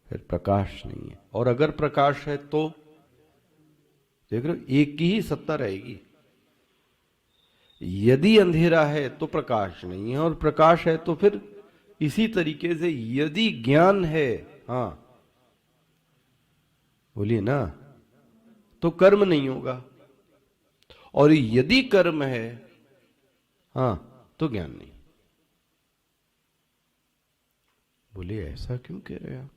फिर प्रकाश नहीं है। और अगर प्रकाश है तो देख रहे हो, एक की ही सत्ता रहेगी। यदि अंधेरा है तो प्रकाश नहीं है, और प्रकाश है तो फिर, इसी तरीके से यदि ज्ञान है, हाँ बोलिए ना, तो कर्म नहीं होगा, और यदि कर्म है, हाँ, तो ज्ञान नहीं। बोले ऐसा क्यों कह रहे हैं आप?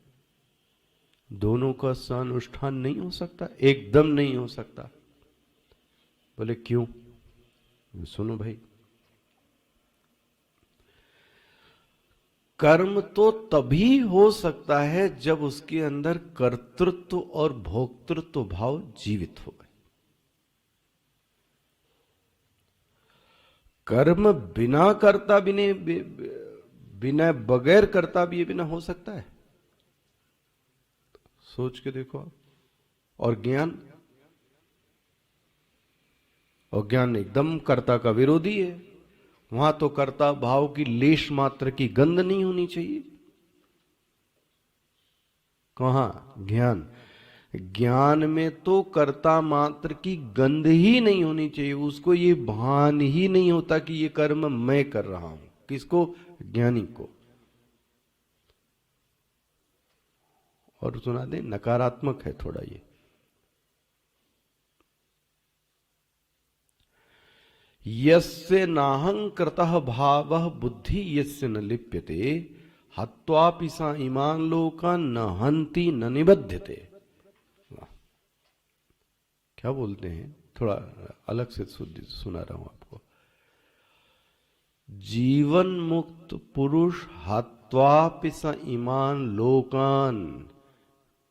दोनों का अनुष्ठान नहीं हो सकता? एकदम नहीं हो सकता। बोले क्यों? सुनो भाई, कर्म तो तभी हो सकता है जब उसके अंदर कर्तृत्व और भोक्तृत्व भाव जीवित हो गए। कर्म बिना कर्ता बिना बगैर कर्ता भी बिना हो सकता है? सोच के देखो आप। और ज्ञान, और ज्ञान एकदम कर्ता का विरोधी है। वहां तो कर्ता भाव की लेश मात्र की गंध नहीं होनी चाहिए। कहां? ज्ञान। ज्ञान में तो कर्ता मात्र की गंध ही नहीं होनी चाहिए। उसको ये भान ही नहीं होता कि ये कर्म मैं कर रहा हूं। किसको? ज्ञानी को। और सुना दे, नकारात्मक है थोड़ा ये। यस्य नाहं कृतः भावः बुद्धि यस्य न लिप्यते हत्वापि सा इमान लोकान् न हन्ति न निबध्यते। क्या बोलते हैं, थोड़ा अलग से सुना रहा हूं आपको। जीवन मुक्त पुरुष हत्वापि स इमान लोकान,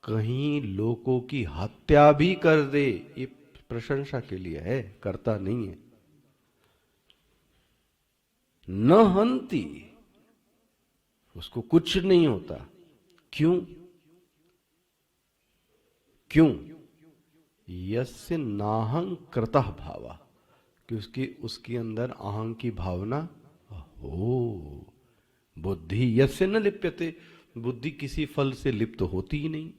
कहीं लोगों की हत्या भी कर दे, ये प्रशंसा के लिए है, करता नहीं है। न हंती, उसको कुछ नहीं होता। क्यों? क्यों? यस्य नाहं कृतः भावा, कि उसके अंदर अहं की भावना हो। बुद्धि यस्य न लिप्यते, बुद्धि किसी फल से लिप्त होती ही नहीं।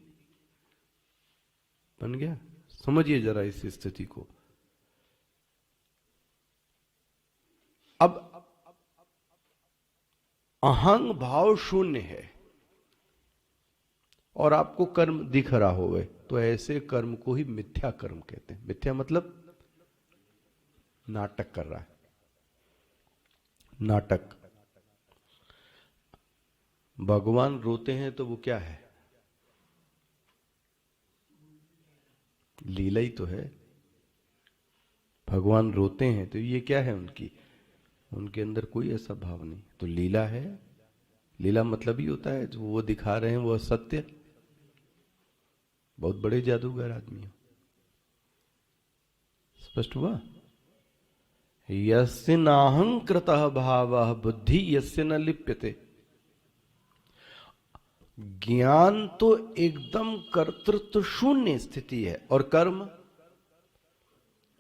बन गया? समझिए जरा इस स्थिति को। अब अहंग भाव शून्य है और आपको कर्म दिख रहा होवे, तो ऐसे कर्म को ही मिथ्या कर्म कहते हैं। मिथ्या मतलब नाटक कर रहा है, नाटक। भगवान रोते हैं तो वो क्या है? लीला ही तो है। भगवान रोते हैं तो ये क्या है? उनके अंदर कोई ऐसा भाव नहीं, तो लीला है। लीला मतलब ही होता है जो वो दिखा रहे हैं वो सत्य। बहुत बड़े जादूगर आदमी हो। स्पष्ट हुआ? यस्य नाहं कृतः भावः बुद्धि यस्य न लिप्यते। ज्ञान तो एकदम कर्तृत्व शून्य स्थिति है, और कर्म,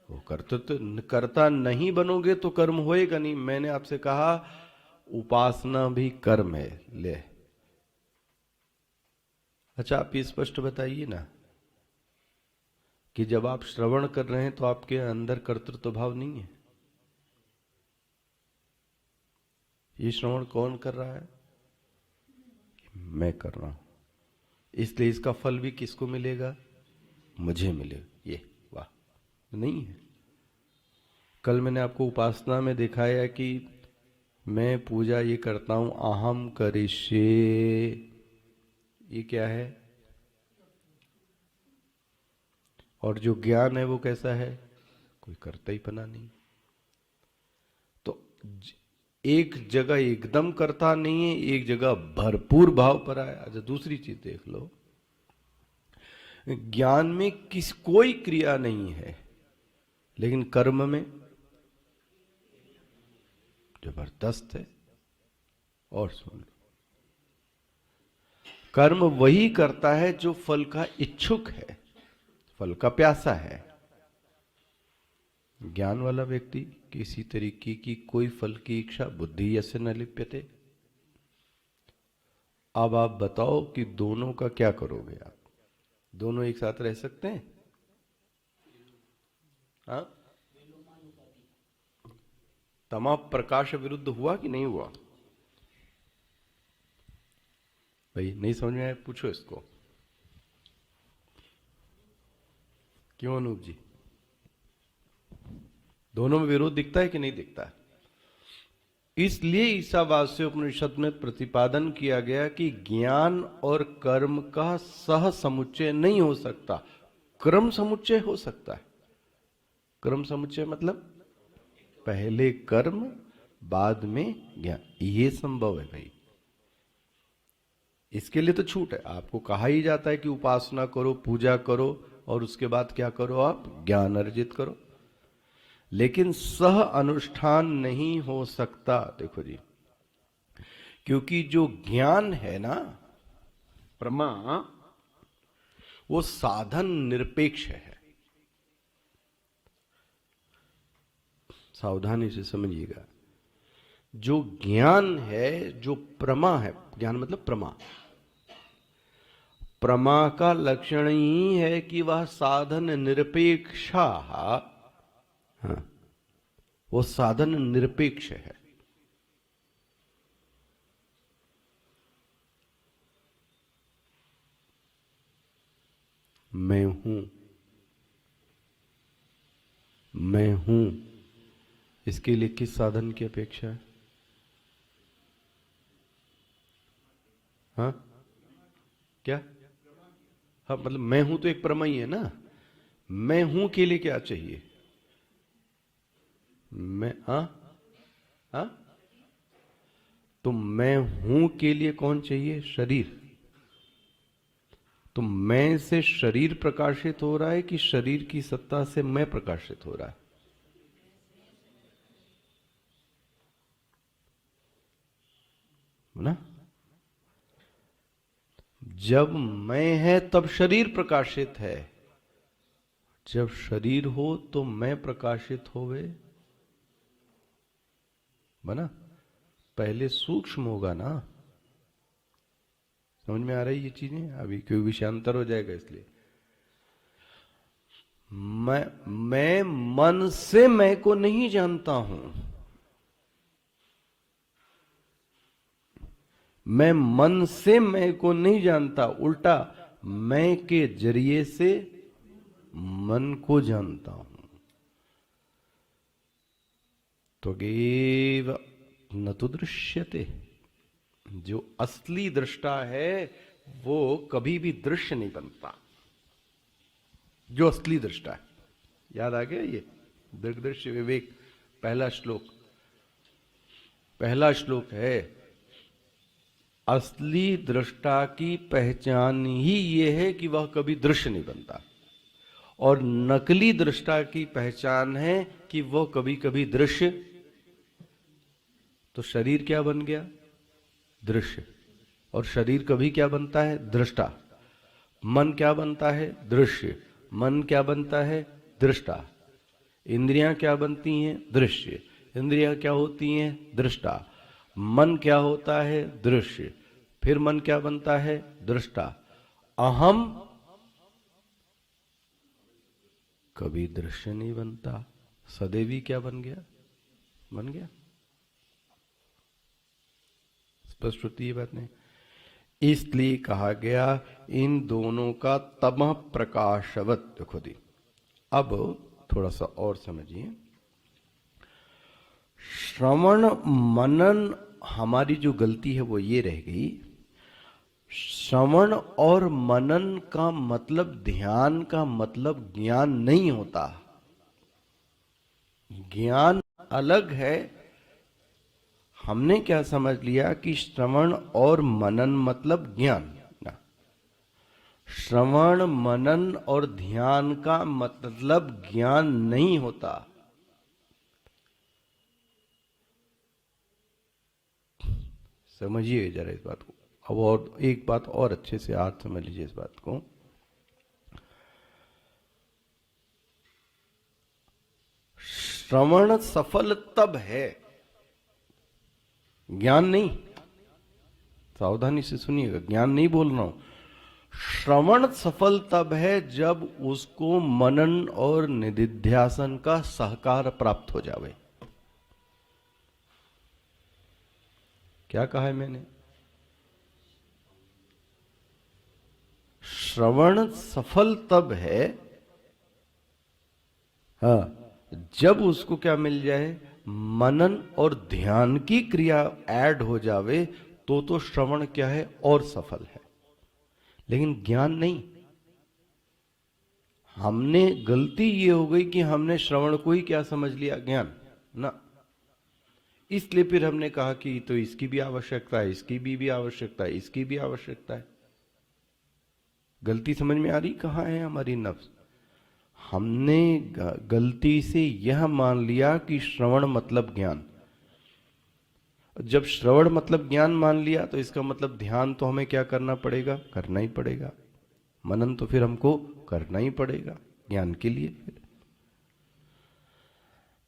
वो कर्तृत्व कर्ता नहीं बनोगे तो कर्म होएगा नहीं। मैंने आपसे कहा उपासना भी कर्म है। ले, अच्छा आप ये स्पष्ट बताइए ना कि जब आप श्रवण कर रहे हैं तो आपके अंदर कर्तृत्व भाव नहीं है? ये श्रवण कौन कर रहा है? मैं कर रहा हूं, इसलिए इसका फल भी किसको मिलेगा? मुझे मिलेगा। ये वाह, नहीं है। कल मैंने आपको उपासना में दिखाया कि मैं पूजा ये करता हूं, अहम करिष्ये, ये क्या है? और जो ज्ञान है वो कैसा है? कोई करता ही पना नहीं। तो एक जगह एकदम करता नहीं है, एक जगह भरपूर भाव पर आया। अच्छा दूसरी चीज देख लो, ज्ञान में कोई क्रिया नहीं है, लेकिन कर्म में जबरदस्त है। और सुन लो, कर्म वही करता है जो फल का इच्छुक है, फल का प्यासा है। ज्ञान वाला व्यक्ति किसी तरीके की कोई फल की इच्छा बुद्धि यस्य न लिप्यते। अब आप बताओ कि दोनों का क्या करोगे आप? दोनों एक साथ रह सकते हैं? हाँ? तमा प्रकाश विरुद्ध हुआ कि नहीं हुआ? भाई नहीं समझ में आया, पूछो इसको। क्यों अनूप जी? दोनों में विरोध दिखता है कि नहीं दिखता है? इसलिए ईसावास्य उपनिषद में प्रतिपादन किया गया कि ज्ञान और कर्म का सह समुच्चय नहीं हो सकता, क्रम समुच्चय हो सकता है। क्रम समुच्चय मतलब पहले कर्म बाद में ज्ञान, ये संभव है भाई। इसके लिए तो छूट है, आपको कहा ही जाता है कि उपासना करो, पूजा करो और उसके बाद क्या करो, आप ज्ञान अर्जित करो। लेकिन सह अनुष्ठान नहीं हो सकता, देखो जी, क्योंकि जो ज्ञान है ना प्रमा, वो साधन निरपेक्ष है। सावधानी से समझिएगा, जो ज्ञान है, जो प्रमा है, ज्ञान मतलब प्रमा, प्रमा का लक्षण ही है कि वह साधन निरपेक्षा, हाँ, वो साधन निरपेक्ष है। मैं हूं, मैं हूं, इसके लिए किस साधन की अपेक्षा है? हाँ, क्या? हाँ, मतलब मैं हूं तो एक प्रमा ही है ना। मैं हूं के लिए क्या चाहिए? मैं, हाँ हाँ, तो मैं हूं के लिए कौन चाहिए? शरीर। तो मैं से शरीर प्रकाशित हो रहा है कि शरीर की सत्ता से मैं प्रकाशित हो रहा है? ना, जब मैं है तब शरीर प्रकाशित है, जब शरीर हो तो मैं प्रकाशित होवे, बना। पहले सूक्ष्म होगा ना। समझ में आ रही ये चीजें? अभी क्यों विषयांतर हो जाएगा, इसलिए मैं मन से मैं को नहीं जानता हूं, मैं मन से मैं को नहीं जानता, उल्टा मैं के जरिए से मन को जानता हूं। तो गेव न तो दृश्यते, जो असली दृष्टा है वो कभी भी दृश्य नहीं बनता। जो असली दृष्टा है, याद आ गया ये दृग्दृश्य विवेक, पहला श्लोक, पहला श्लोक है, असली दृष्टा की पहचान ही ये है कि वह कभी दृश्य नहीं बनता, और नकली दृष्टा की पहचान है कि वह कभी कभी दृश्य। तो शरीर क्या बन गया? दृश्य। और शरीर कभी क्या बनता है? दृष्टा। मन क्या बनता है? दृश्य। मन क्या बनता है? दृष्टा। इंद्रियां क्या बनती हैं? दृश्य। इंद्रियां क्या होती हैं? दृष्टा। मन क्या होता है? दृश्य। फिर मन क्या बनता है? दृष्टा। अहम कभी दृश्य नहीं बनता, सदैवी क्या बन गया? बन गया। स्पष्ट होती है बात नहीं? इसलिए कहा गया इन दोनों का तमः प्रकाशवत। देखो दी, अब थोड़ा सा और समझिए। श्रवण मनन, हमारी जो गलती है वो ये रह गई, श्रवण और मनन का मतलब, ध्यान का मतलब ज्ञान नहीं होता। ज्ञान अलग है। हमने क्या समझ लिया कि श्रवण और मनन मतलब ज्ञान। श्रवण मनन और ध्यान का मतलब ज्ञान नहीं होता। समझिए जरा इस बात को। अब और एक बात और अच्छे से आज समझ लीजिए इस बात को। श्रवण सफल तब है, ज्ञान नहीं। सावधानी से सुनिएगा, ज्ञान नहीं बोल रहा हूं। श्रवण सफल तब है जब उसको मनन और निधिध्यासन का सहकार प्राप्त हो जावे। क्या कहा है मैंने? श्रवण सफल तब है, हाँ, जब उसको क्या मिल जाए? मनन और ध्यान की क्रिया ऐड हो जावे तो श्रवण क्या है और सफल है, लेकिन ज्ञान नहीं। हमने गलती ये हो गई कि हमने श्रवण को ही क्या समझ लिया, ज्ञान ना। इसलिए फिर हमने कहा कि तो इसकी भी आवश्यकता है, इसकी भी आवश्यकता है, इसकी भी आवश्यकता है। गलती समझ में आ रही कहां है हमारी नफ्स? हमने गलती से यह मान लिया कि श्रवण मतलब ज्ञान। जब श्रवण मतलब ज्ञान मान लिया तो इसका मतलब ध्यान तो हमें क्या करना पड़ेगा, करना ही पड़ेगा। मनन तो फिर हमको करना ही पड़ेगा ज्ञान के लिए। फिर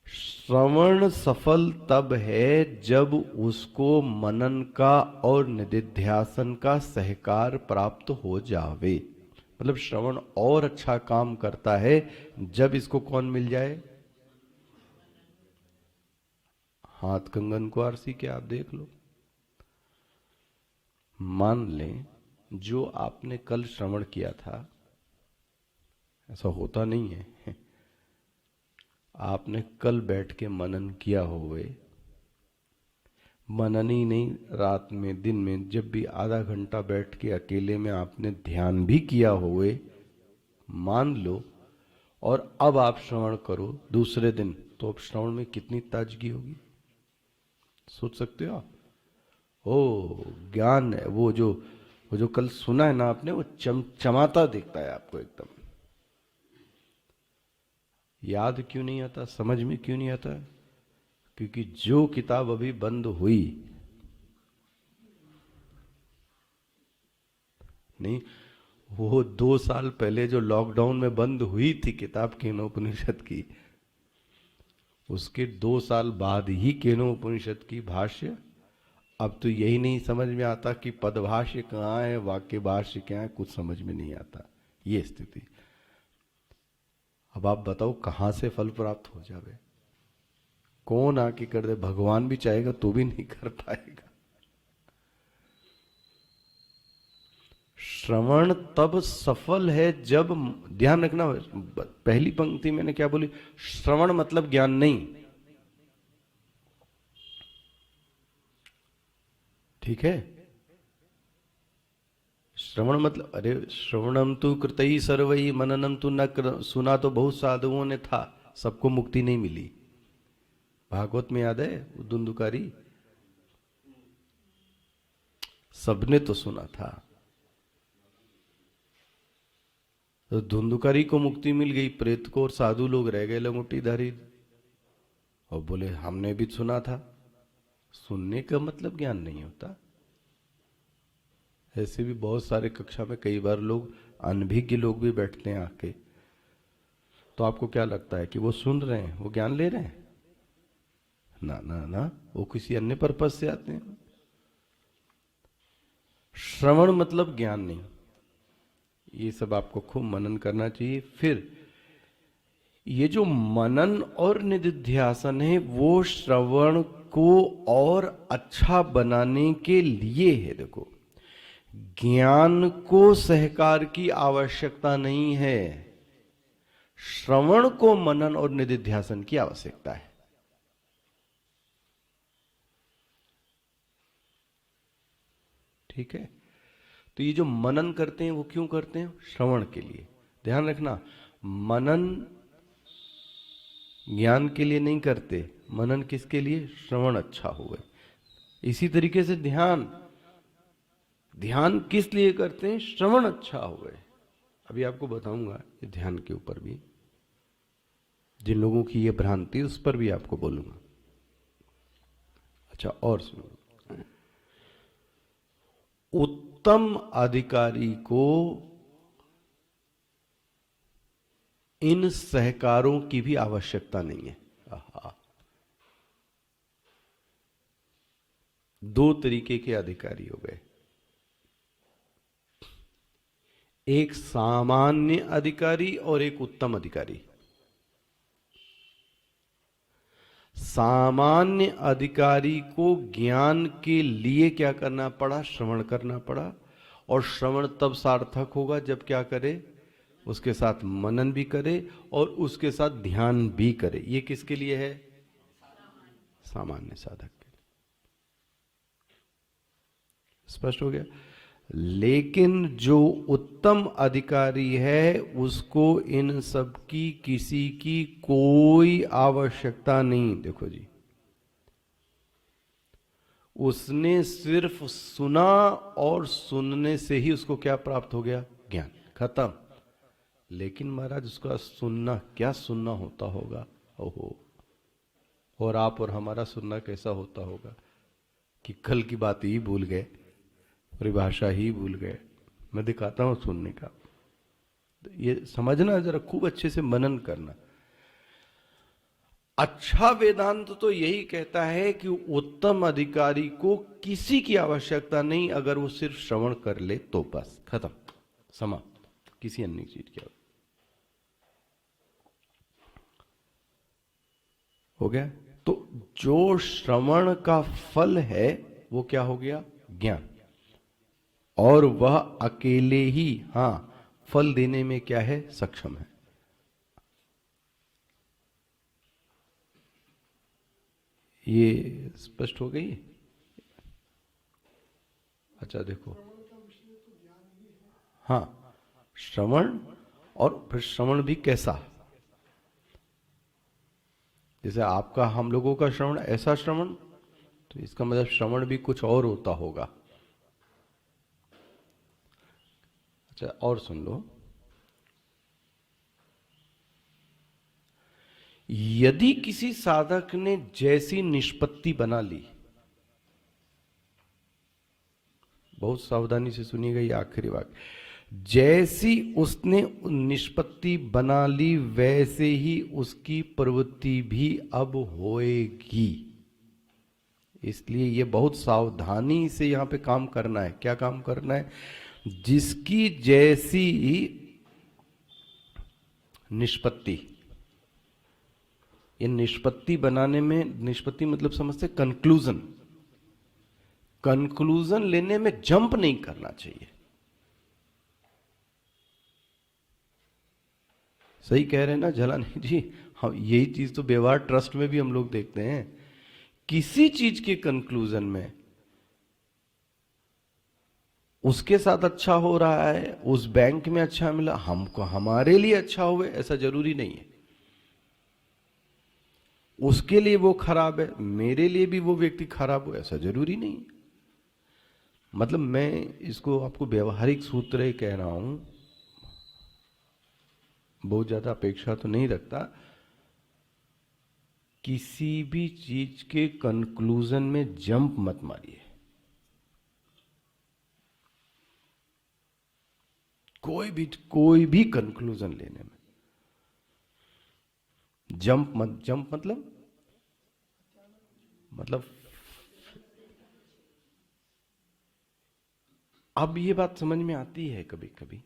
श्रवण सफल तब है जब उसको मनन का और निधिध्यासन का सहकार प्राप्त हो जावे। मतलब श्रवण और अच्छा काम करता है जब इसको कौन मिल जाए, हाथ कंगन को आरसी के आप देख लो। मान लें जो आपने कल श्रवण किया था, ऐसा होता नहीं है, आपने कल बैठ के मनन किया होवे, मनन ही नहीं, रात में दिन में जब भी आधा घंटा बैठ के अकेले में आपने ध्यान भी किया होवे, मान लो, और अब आप श्रवण करो दूसरे दिन, तो अब श्रवण में कितनी ताजगी होगी, सोच सकते हो आप? ओ ज्ञान है, वो जो कल सुना है ना आपने, वो चमाता दिखता है आपको एकदम। याद क्यों नहीं आता, समझ में क्यों नहीं आता? क्योंकि जो किताब अभी बंद हुई नहीं, वो 2 साल पहले जो लॉकडाउन में बंद हुई थी किताब केनोपनिषद की, उसके 2 साल बाद ही केनोपनिषद की भाष्य। अब तो यही नहीं समझ में आता कि पदभाष्य कहाँ है, वाक्य भाष्य क्या है, कुछ समझ में नहीं आता, ये स्थिति। अब आप बताओ कहां से फल प्राप्त हो जावे? कौन आके कर दे? भगवान भी चाहेगा तो भी नहीं कर पाएगा। श्रवण तब सफल है जब, ध्यान रखना, पहली पंक्ति मैंने क्या बोली, श्रवण मतलब ज्ञान नहीं, ठीक है? श्रवण मतलब, अरे श्रवणम तु कृतई सर्वई मननम तु न सुना तो बहुत साधुओं ने था, सबको मुक्ति नहीं मिली। भागवत में याद है वो धुंधुकारी, सबने तो सुना था, तो धुंधुकारी को मुक्ति मिल गई, प्रेत को और साधु लोग रह गए लंगोटीधारी, और बोले हमने भी सुना था। सुनने का मतलब ज्ञान नहीं होता। ऐसे भी बहुत सारे कक्षा में कई बार लोग, अनभिज्ञ लोग भी बैठते हैं आके, तो आपको क्या लगता है कि वो सुन रहे हैं, वो ज्ञान ले रहे हैं? ना ना ना, वो किसी अन्य पर्पज से आते हैं। श्रवण मतलब ज्ञान नहीं, ये सब आपको खूब मनन करना चाहिए। फिर ये जो मनन और निधिध्यासन है वो श्रवण को और अच्छा बनाने के लिए है। देखो, ज्ञान को सहकार की आवश्यकता नहीं है, श्रवण को मनन और निधिध्यासन की आवश्यकता है। ठीक है? तो ये जो मनन करते हैं वो क्यों करते हैं? श्रवण के लिए। ध्यान रखना, मनन ज्ञान के लिए नहीं करते, मनन किसके लिए? श्रवण अच्छा हुए। इसी तरीके से ध्यान, ध्यान किस लिए करते हैं? श्रवण अच्छा हुए। अभी आपको बताऊंगा ये ध्यान के ऊपर भी, जिन लोगों की ये भ्रांति, उस पर भी आपको बोलूंगा। अच्छा, और सुनो, उत्तम अधिकारी को इन सहकारों की भी आवश्यकता नहीं है। दो तरीके के अधिकारी हो गए, एक सामान्य अधिकारी और एक उत्तम अधिकारी। सामान्य अधिकारी को ज्ञान के लिए क्या करना पड़ा? श्रवण करना पड़ा, और श्रवण तब सार्थक होगा जब क्या करे? उसके साथ मनन भी करे और उसके साथ ध्यान भी करे। ये किसके लिए है? सामान्य साधक के लिए। स्पष्ट हो गया। लेकिन जो उत्तम अधिकारी है उसको इन सब की किसी की कोई आवश्यकता नहीं। देखो जी, उसने सिर्फ सुना और सुनने से ही उसको क्या प्राप्त हो गया? ज्ञान। खत्म। लेकिन महाराज उसका सुनना, क्या सुनना होता होगा? ओहो, और आप और हमारा सुनना कैसा होता होगा कि कल की बात ही भूल गए, परिभाषा ही भूल गए। मैं दिखाता हूं सुनने का। ये समझना, जरा खूब अच्छे से मनन करना। अच्छा वेदांत तो यही कहता है कि उत्तम अधिकारी को किसी की आवश्यकता नहीं, अगर वो सिर्फ श्रवण कर ले तो बस खत्म, समाप्त, किसी अन्य चीज की हो गया। तो जो श्रवण का फल है वो क्या हो गया? ज्ञान। और वह अकेले ही, हां, फल देने में क्या है? सक्षम है। ये स्पष्ट हो गई? अच्छा देखो, हाँ, श्रवण, और फिर श्रवण भी कैसा? जैसे आपका, हम लोगों का श्रवण ऐसा श्रवण, तो इसका मतलब श्रवण भी कुछ और होता होगा। अच्छा, और सुन लो, यदि किसी साधक ने जैसी निष्पत्ति बना ली, बहुत सावधानी से सुनिएगा ये आखिरी वाक्य, जैसी उसने निष्पत्ति बना ली वैसे ही उसकी प्रवृत्ति भी अब होएगी। इसलिए ये बहुत सावधानी से यहां पे काम करना है। क्या काम करना है? जिसकी जैसी निष्पत्ति, ये निष्पत्ति बनाने में, निष्पत्ति मतलब समझते, कंक्लूजन, कंक्लूजन लेने में जंप नहीं करना चाहिए। सही कह रहे हैं ना झलानी जी? हम यही चीज तो व्यवहार ट्रस्ट में भी हम लोग देखते हैं। किसी चीज के कंक्लूजन में उसके साथ अच्छा हो रहा है, उस बैंक में अच्छा मिला, हमको हमारे लिए अच्छा हुए, ऐसा जरूरी नहीं है। उसके लिए वो खराब है, मेरे लिए भी वो व्यक्ति खराब हो, ऐसा जरूरी नहीं है। मतलब मैं इसको आपको व्यवहारिक सूत्र ही कह रहा हूं, बहुत ज्यादा अपेक्षा तो नहीं रखता। किसी भी चीज के कंक्लूजन में जंप मत मारिए। कोई भी कंक्लूजन लेने में जंप मत। जंप मतलब अब ये बात समझ में आती है कभी कभी,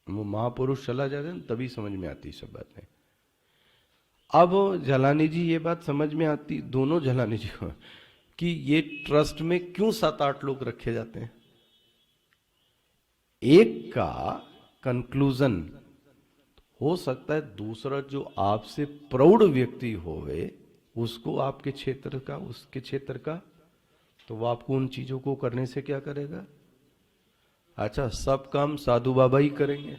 वो महापुरुष चला जाता है तभी समझ में आती सब बातें। अब जलानी जी ये बात समझ में आती, दोनों जलानी जी को, कि ये ट्रस्ट में क्यों 7-8 लोग रखे जाते हैं। एक का कंक्लूजन हो सकता है, दूसरा जो आपसे प्रौढ़ व्यक्ति होवे उसको आपके क्षेत्र का, उसके क्षेत्र का, तो वो आपको उन चीजों को करने से क्या करेगा? अच्छा, सब काम साधु बाबा ही करेंगे,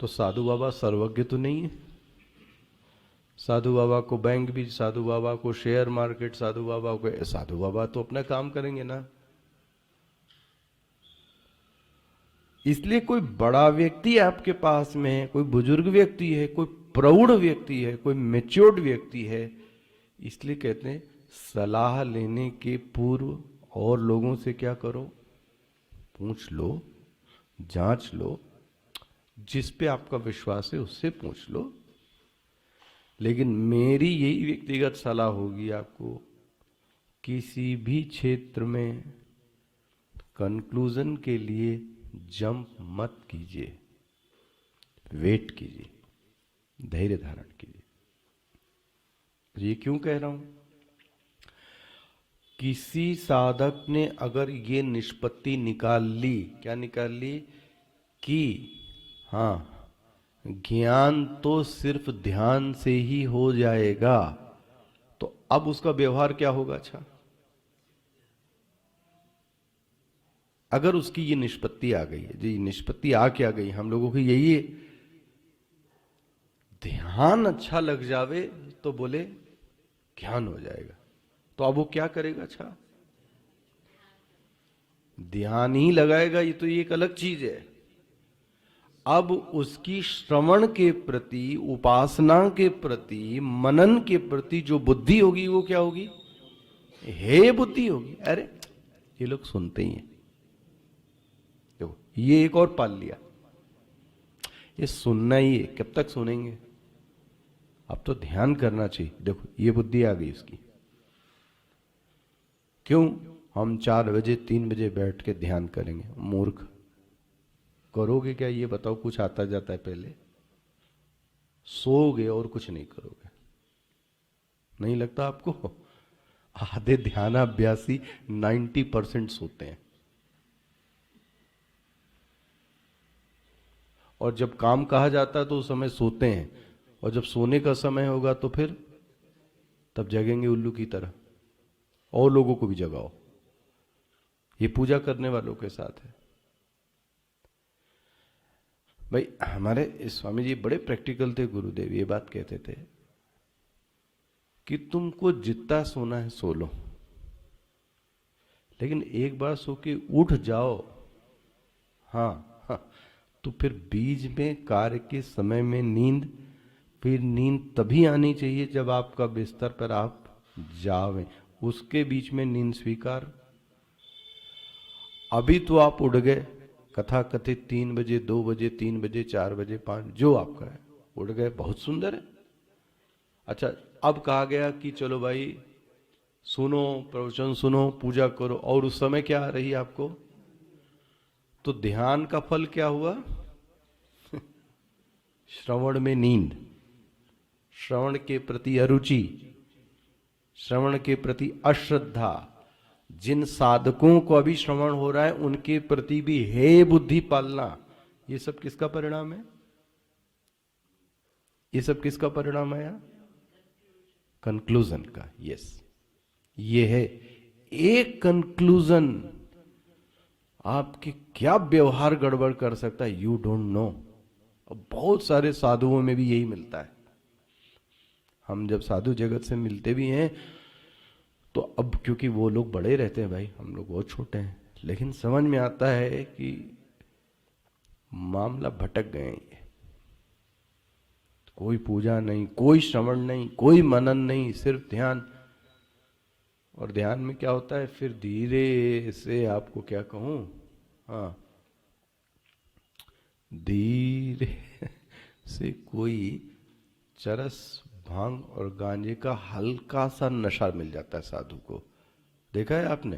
तो साधु बाबा सर्वज्ञ तो नहीं है। साधु बाबा को बैंक भी, साधु बाबा को शेयर मार्केट, साधु बाबा को, साधु बाबा तो अपना काम करेंगे ना। इसलिए कोई बड़ा व्यक्ति आपके पास में है, कोई बुजुर्ग व्यक्ति है, कोई प्रौढ़ व्यक्ति है, कोई मेच्योर्ड व्यक्ति है, इसलिए कहते हैं सलाह लेने के पूर्व और लोगों से क्या करो? पूछ लो, जांच लो, जिस पे आपका विश्वास है उससे पूछ लो। लेकिन मेरी यही व्यक्तिगत सलाह होगी आपको, किसी भी क्षेत्र में कंक्लूजन के लिए जंप मत कीजिए, वेट कीजिए, धैर्य धारण कीजिए। ये क्यों कह रहा हूं? किसी साधक ने अगर ये निष्पत्ति निकाल ली, क्या निकाल ली? कि हाँ, ज्ञान तो सिर्फ ध्यान से ही हो जाएगा। तो अब उसका व्यवहार क्या होगा? अच्छा, अगर उसकी ये निष्पत्ति आ गई है, ये निष्पत्ति आ क्या गई हम लोगों की, यही है ध्यान अच्छा लग जावे तो बोले ज्ञान हो जाएगा। तो अब वो क्या करेगा? अच्छा, ध्यान ही लगाएगा, ये तो एक अलग चीज है। अब उसकी श्रवण के प्रति, उपासना के प्रति, मनन के प्रति जो बुद्धि होगी वो क्या होगी? हे बुद्धि होगी। अरे ये लोग सुनते ही हैं, देखो ये एक और पाल लिया, ये सुनना ही है। कब तक सुनेंगे? अब तो ध्यान करना चाहिए। देखो ये बुद्धि आ गई इसकी। क्यों? हम 4 बजे 3 बजे बैठ के ध्यान करेंगे। मूर्ख, करोगे क्या ये बताओ? कुछ आता जाता है पहले? सोओगे और कुछ नहीं करोगे। नहीं लगता आपको? आधे ध्यानाभ्यासी 90% सोते हैं, और जब काम कहा जाता है तो उस समय सोते हैं, और जब सोने का समय होगा तो फिर तब जगेंगे उल्लू की तरह, और लोगों को भी जगाओ। ये पूजा करने वालों के साथ है भाई। हमारे स्वामी जी बड़े प्रैक्टिकल थे, गुरुदेव ये बात कहते थे कि तुमको जितना सोना है सो लो, लेकिन एक बार सो के उठ जाओ, हाँ हाँ, तो फिर बीच में कार्य के समय में नींद, फिर नींद तभी आनी चाहिए जब आपका बिस्तर पर आप जावें, उसके बीच में नींद स्वीकार। अभी तो आप उठ गए कथा कथित 3 बजे, 2 बजे, 3 बजे, 4 बजे, 5, जो आपका है उठ गए, बहुत सुंदर है। अच्छा, अब कहा गया कि चलो भाई सुनो प्रवचन, सुनो पूजा करो, और उस समय क्या आ रही आपको? तो ध्यान का फल क्या हुआ? श्रवण में नींद, श्रवण के प्रति अरुचि, श्रवण के प्रति अश्रद्धा। जिन साधकों को अभी श्रवण हो रहा है उनके प्रति भी हे बुद्धि पालना। ये सब किसका परिणाम है? ये सब किसका परिणाम है? कंक्लूजन का। यस, ये है एक कंक्लूजन। आपके क्या व्यवहार गड़बड़ कर सकता है, यू डोंट नो। अब बहुत सारे साधुओं में भी यही मिलता है। हम जब साधु जगत से मिलते भी हैं तो अब क्योंकि वो लोग बड़े रहते हैं भाई, हम लोग बहुत छोटे हैं, लेकिन समझ में आता है कि मामला भटक गए हैं। कोई पूजा नहीं, कोई श्रवण नहीं, कोई मनन नहीं, सिर्फ ध्यान। और ध्यान में क्या होता है फिर? धीरे से, आपको क्या कहूं, हाँ, धीरे से कोई चरस, भांग और गांजे का हल्का सा नशा मिल जाता है साधु को। देखा है आपने?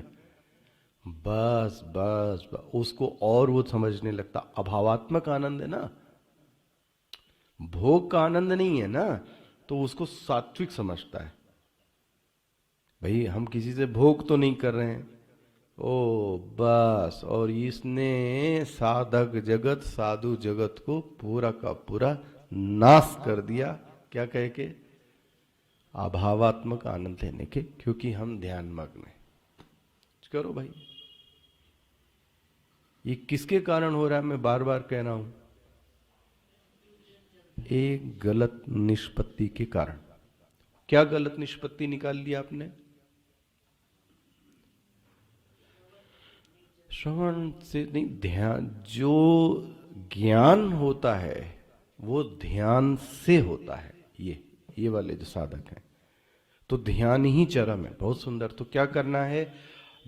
बस बस बस उसको, और वो समझने लगता अभावात्मक आनंद है ना, भोग का आनंद नहीं है ना, तो उसको सात्विक समझता है। भाई हम किसी से भोग तो नहीं कर रहे हैं, ओ बस। और इसने साधक जगत, साधु जगत को पूरा का पूरा नाश कर दिया। क्या कह के? अभावात्मक आनंद लेने के, क्योंकि हम ध्यान मग्न हैं। करो भाई, ये किसके कारण हो रहा है? मैं बार बार कह रहा हूं, एक गलत निष्पत्ति के कारण। क्या गलत निष्पत्ति निकाल लिया आपने? श्रवण से नहीं, ध्यान, जो ज्ञान होता है वो ध्यान से होता है। ये वाले जो साधक हैं, तो ध्यान ही चरम है। बहुत सुंदर। तो क्या करना है?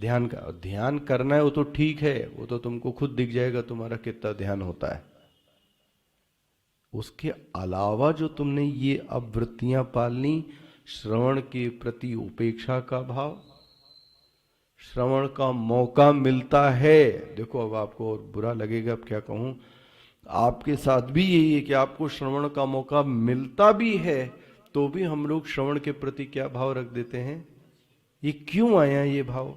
ध्यान का, ध्यान करना है वो तो ठीक है, वो तो तुमको खुद दिख जाएगा तुम्हारा कितना ध्यान होता है। उसके अलावा जो तुमने ये अब वृत्तियां पालनी, श्रवण के प्रति उपेक्षा का भाव, श्रवण का मौका मिलता है। देखो अब आपको और बुरा लगेगा, अब क्या कहूं, आपके साथ भी यही है कि आपको श्रवण का मौका मिलता भी है तो भी हम लोग श्रवण के प्रति क्या भाव रख देते हैं? ये क्यों आया ये भाव?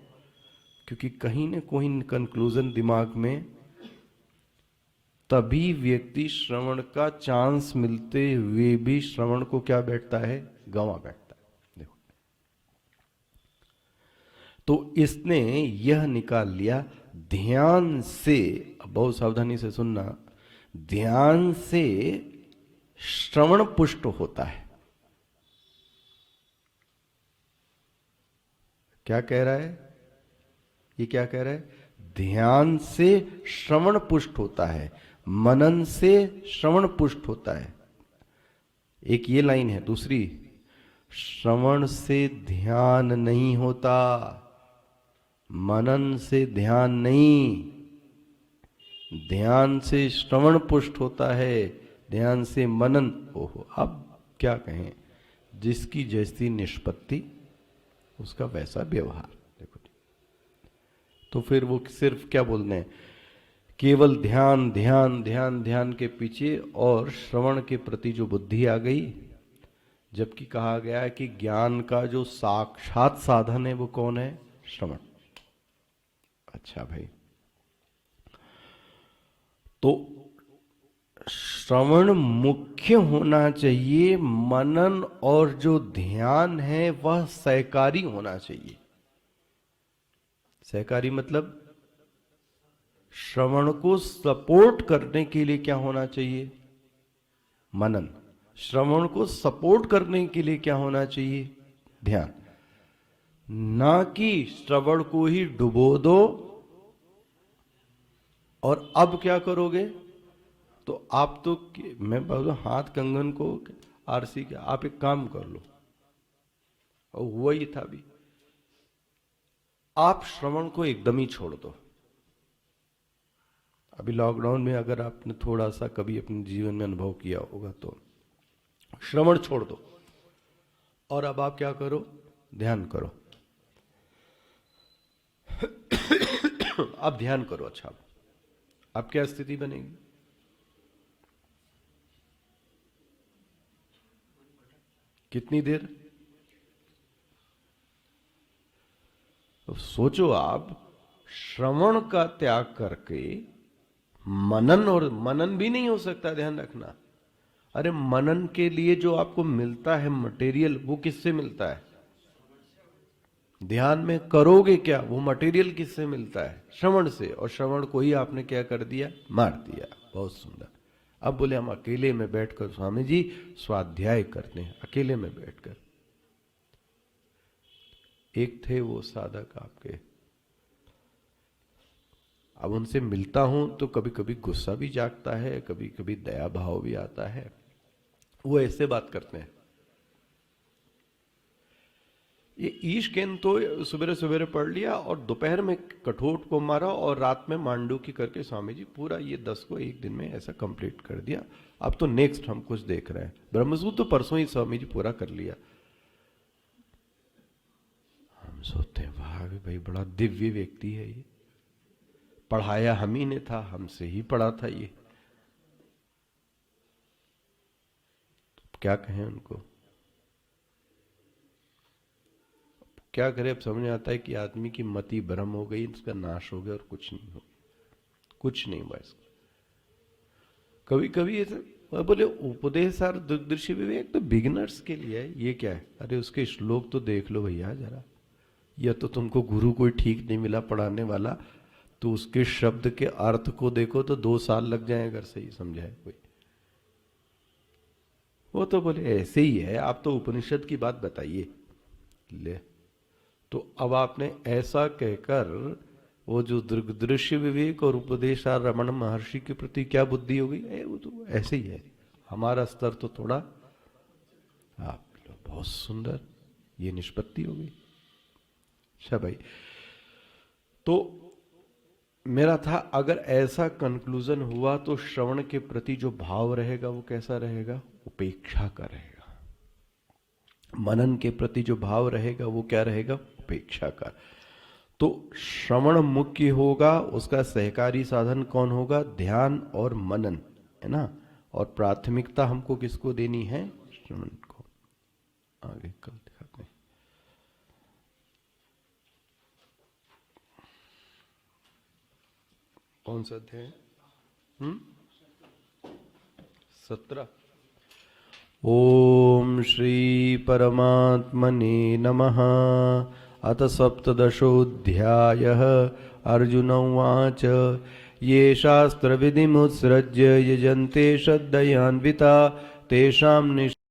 क्योंकि कहीं ना कहीं कंक्लूजन दिमाग में तभी व्यक्ति श्रवण का चांस मिलते हुए भी श्रवण को क्या बैठता है, गंवा बैठता है। देखो, तो इसने यह निकाल लिया ध्यान से, बहुत सावधानी से सुनना, ध्यान से श्रवण पुष्ट होता है। क्या कह रहा है, ये क्या कह रहा है, ध्यान से श्रवण पुष्ट होता है, मनन से श्रवण पुष्ट होता है। एक ये लाइन है। दूसरी, श्रवण से ध्यान नहीं होता, मनन से ध्यान नहीं, ध्यान से श्रवण पुष्ट होता है, ध्यान से मनन। ओहो, अब क्या कहें, जिसकी जैसी निष्पत्ति उसका वैसा व्यवहार। देखो, तो फिर वो सिर्फ क्या बोलते हैं, केवल ध्यान ध्यान ध्यान ध्यान के पीछे और श्रवण के प्रति जो बुद्धि आ गई, जबकि कहा गया है कि ज्ञान का जो साक्षात साधन है वो कौन है, श्रवण। अच्छा भाई, तो श्रवण मुख्य होना चाहिए, मनन और जो ध्यान है वह सहकारी होना चाहिए। सहकारी मतलब श्रवण को सपोर्ट करने के लिए क्या होना चाहिए, मनन। श्रवण को सपोर्ट करने के लिए क्या होना चाहिए, ध्यान। ना कि श्रवण को ही डुबो दो और अब क्या करोगे, तो आप तो, मैं बोलूं हाथ कंगन को आरसी के, आप एक काम कर लो, और वही था भी, आप श्रवण को एकदम ही छोड़ दो। अभी लॉकडाउन में अगर आपने थोड़ा सा कभी अपने जीवन में अनुभव किया होगा तो श्रवण छोड़ दो और अब आप क्या करो, ध्यान करो। अब ध्यान करो। अच्छा, अब क्या स्थिति बनेगी, कितनी देर, तो सोचो आप श्रवण का त्याग करके मनन, और मनन भी नहीं हो सकता, ध्यान रखना। अरे मनन के लिए जो आपको मिलता है मटेरियल, वो किससे मिलता है, ध्यान में करोगे क्या, वो मटेरियल किससे मिलता है, श्रवण से। और श्रवण को ही आपने क्या कर दिया, मार दिया। बहुत सुंदर। अब बोले हम अकेले में बैठकर स्वामी जी स्वाध्याय करते हैं, अकेले में बैठकर। एक थे वो साधक आपके, अब उनसे मिलता हूं तो कभी कभी गुस्सा भी जागता है, कभी कभी दया भाव भी आता है। वो ऐसे बात करते हैं, ये ईश केन तो सवेरे सवेरे पढ़ लिया और दोपहर में कठोट को मारा और रात में मांडू की करके स्वामी जी पूरा ये 10 को एक दिन में ऐसा कंप्लीट कर दिया। अब तो नेक्स्ट हम कुछ देख रहे हैं। ब्रह्मसूत्र तो परसों ही स्वामी जी पूरा कर लिया। हम सोचते हैं वाह भाई, बड़ा दिव्य व्यक्ति है ये, पढ़ाया हम ही ने था, हमसे ही पढ़ा था ये। तो क्या कहें उनको, क्या करे। अब समझ आता है कि आदमी की मति भ्रम हो गई, इसका नाश हो गया और कुछ नहीं हो, कुछ नहीं हुआ इसका। कभी कभी ऐसा बोले उपदेशार दुर्दृश्य विवेक तो बिगिनर्स के लिए है, ये क्या है, अरे उसके श्लोक तो देख लो भैया जरा, या तो तुमको गुरु कोई ठीक नहीं मिला पढ़ाने वाला, तो उसके शब्द के अर्थ को देखो तो 2 साल लग जाए अगर सही समझाए कोई। वो तो बोले ऐसे ही है, आप तो उपनिषद की बात बताइए। ले, तो अब आपने ऐसा कहकर वो जो दृश्य विवेक और उपदेशा रमण महर्षि के प्रति क्या बुद्धि हो गई, वो तो ऐसे ही है, हमारा स्तर तो थोड़ा, आप बहुत सुंदर, ये निष्पत्ति हो गई। अच्छा भाई, तो मेरा था अगर ऐसा कंक्लूजन हुआ तो श्रवण के प्रति जो भाव रहेगा वो कैसा रहेगा, उपेक्षा का रहेगा। मनन के प्रति जो भाव रहेगा वो क्या रहेगा, उपेक्षा का। तो श्रवण मुख्य होगा, उसका सहकारी साधन कौन होगा, ध्यान और मनन, है ना। और प्राथमिकता हमको किसको देनी है, श्रवण को। आगे कल दिखाते हैं। कौन सा अध्याय, 17। ओम श्री परमात्मने नमः। अथ सप्तदशोऽध्यायः। अर्जुन उवाच ये शास्त्रविधिमुत्सृज्य यजन्ते श्रद्धयान्विता तेषां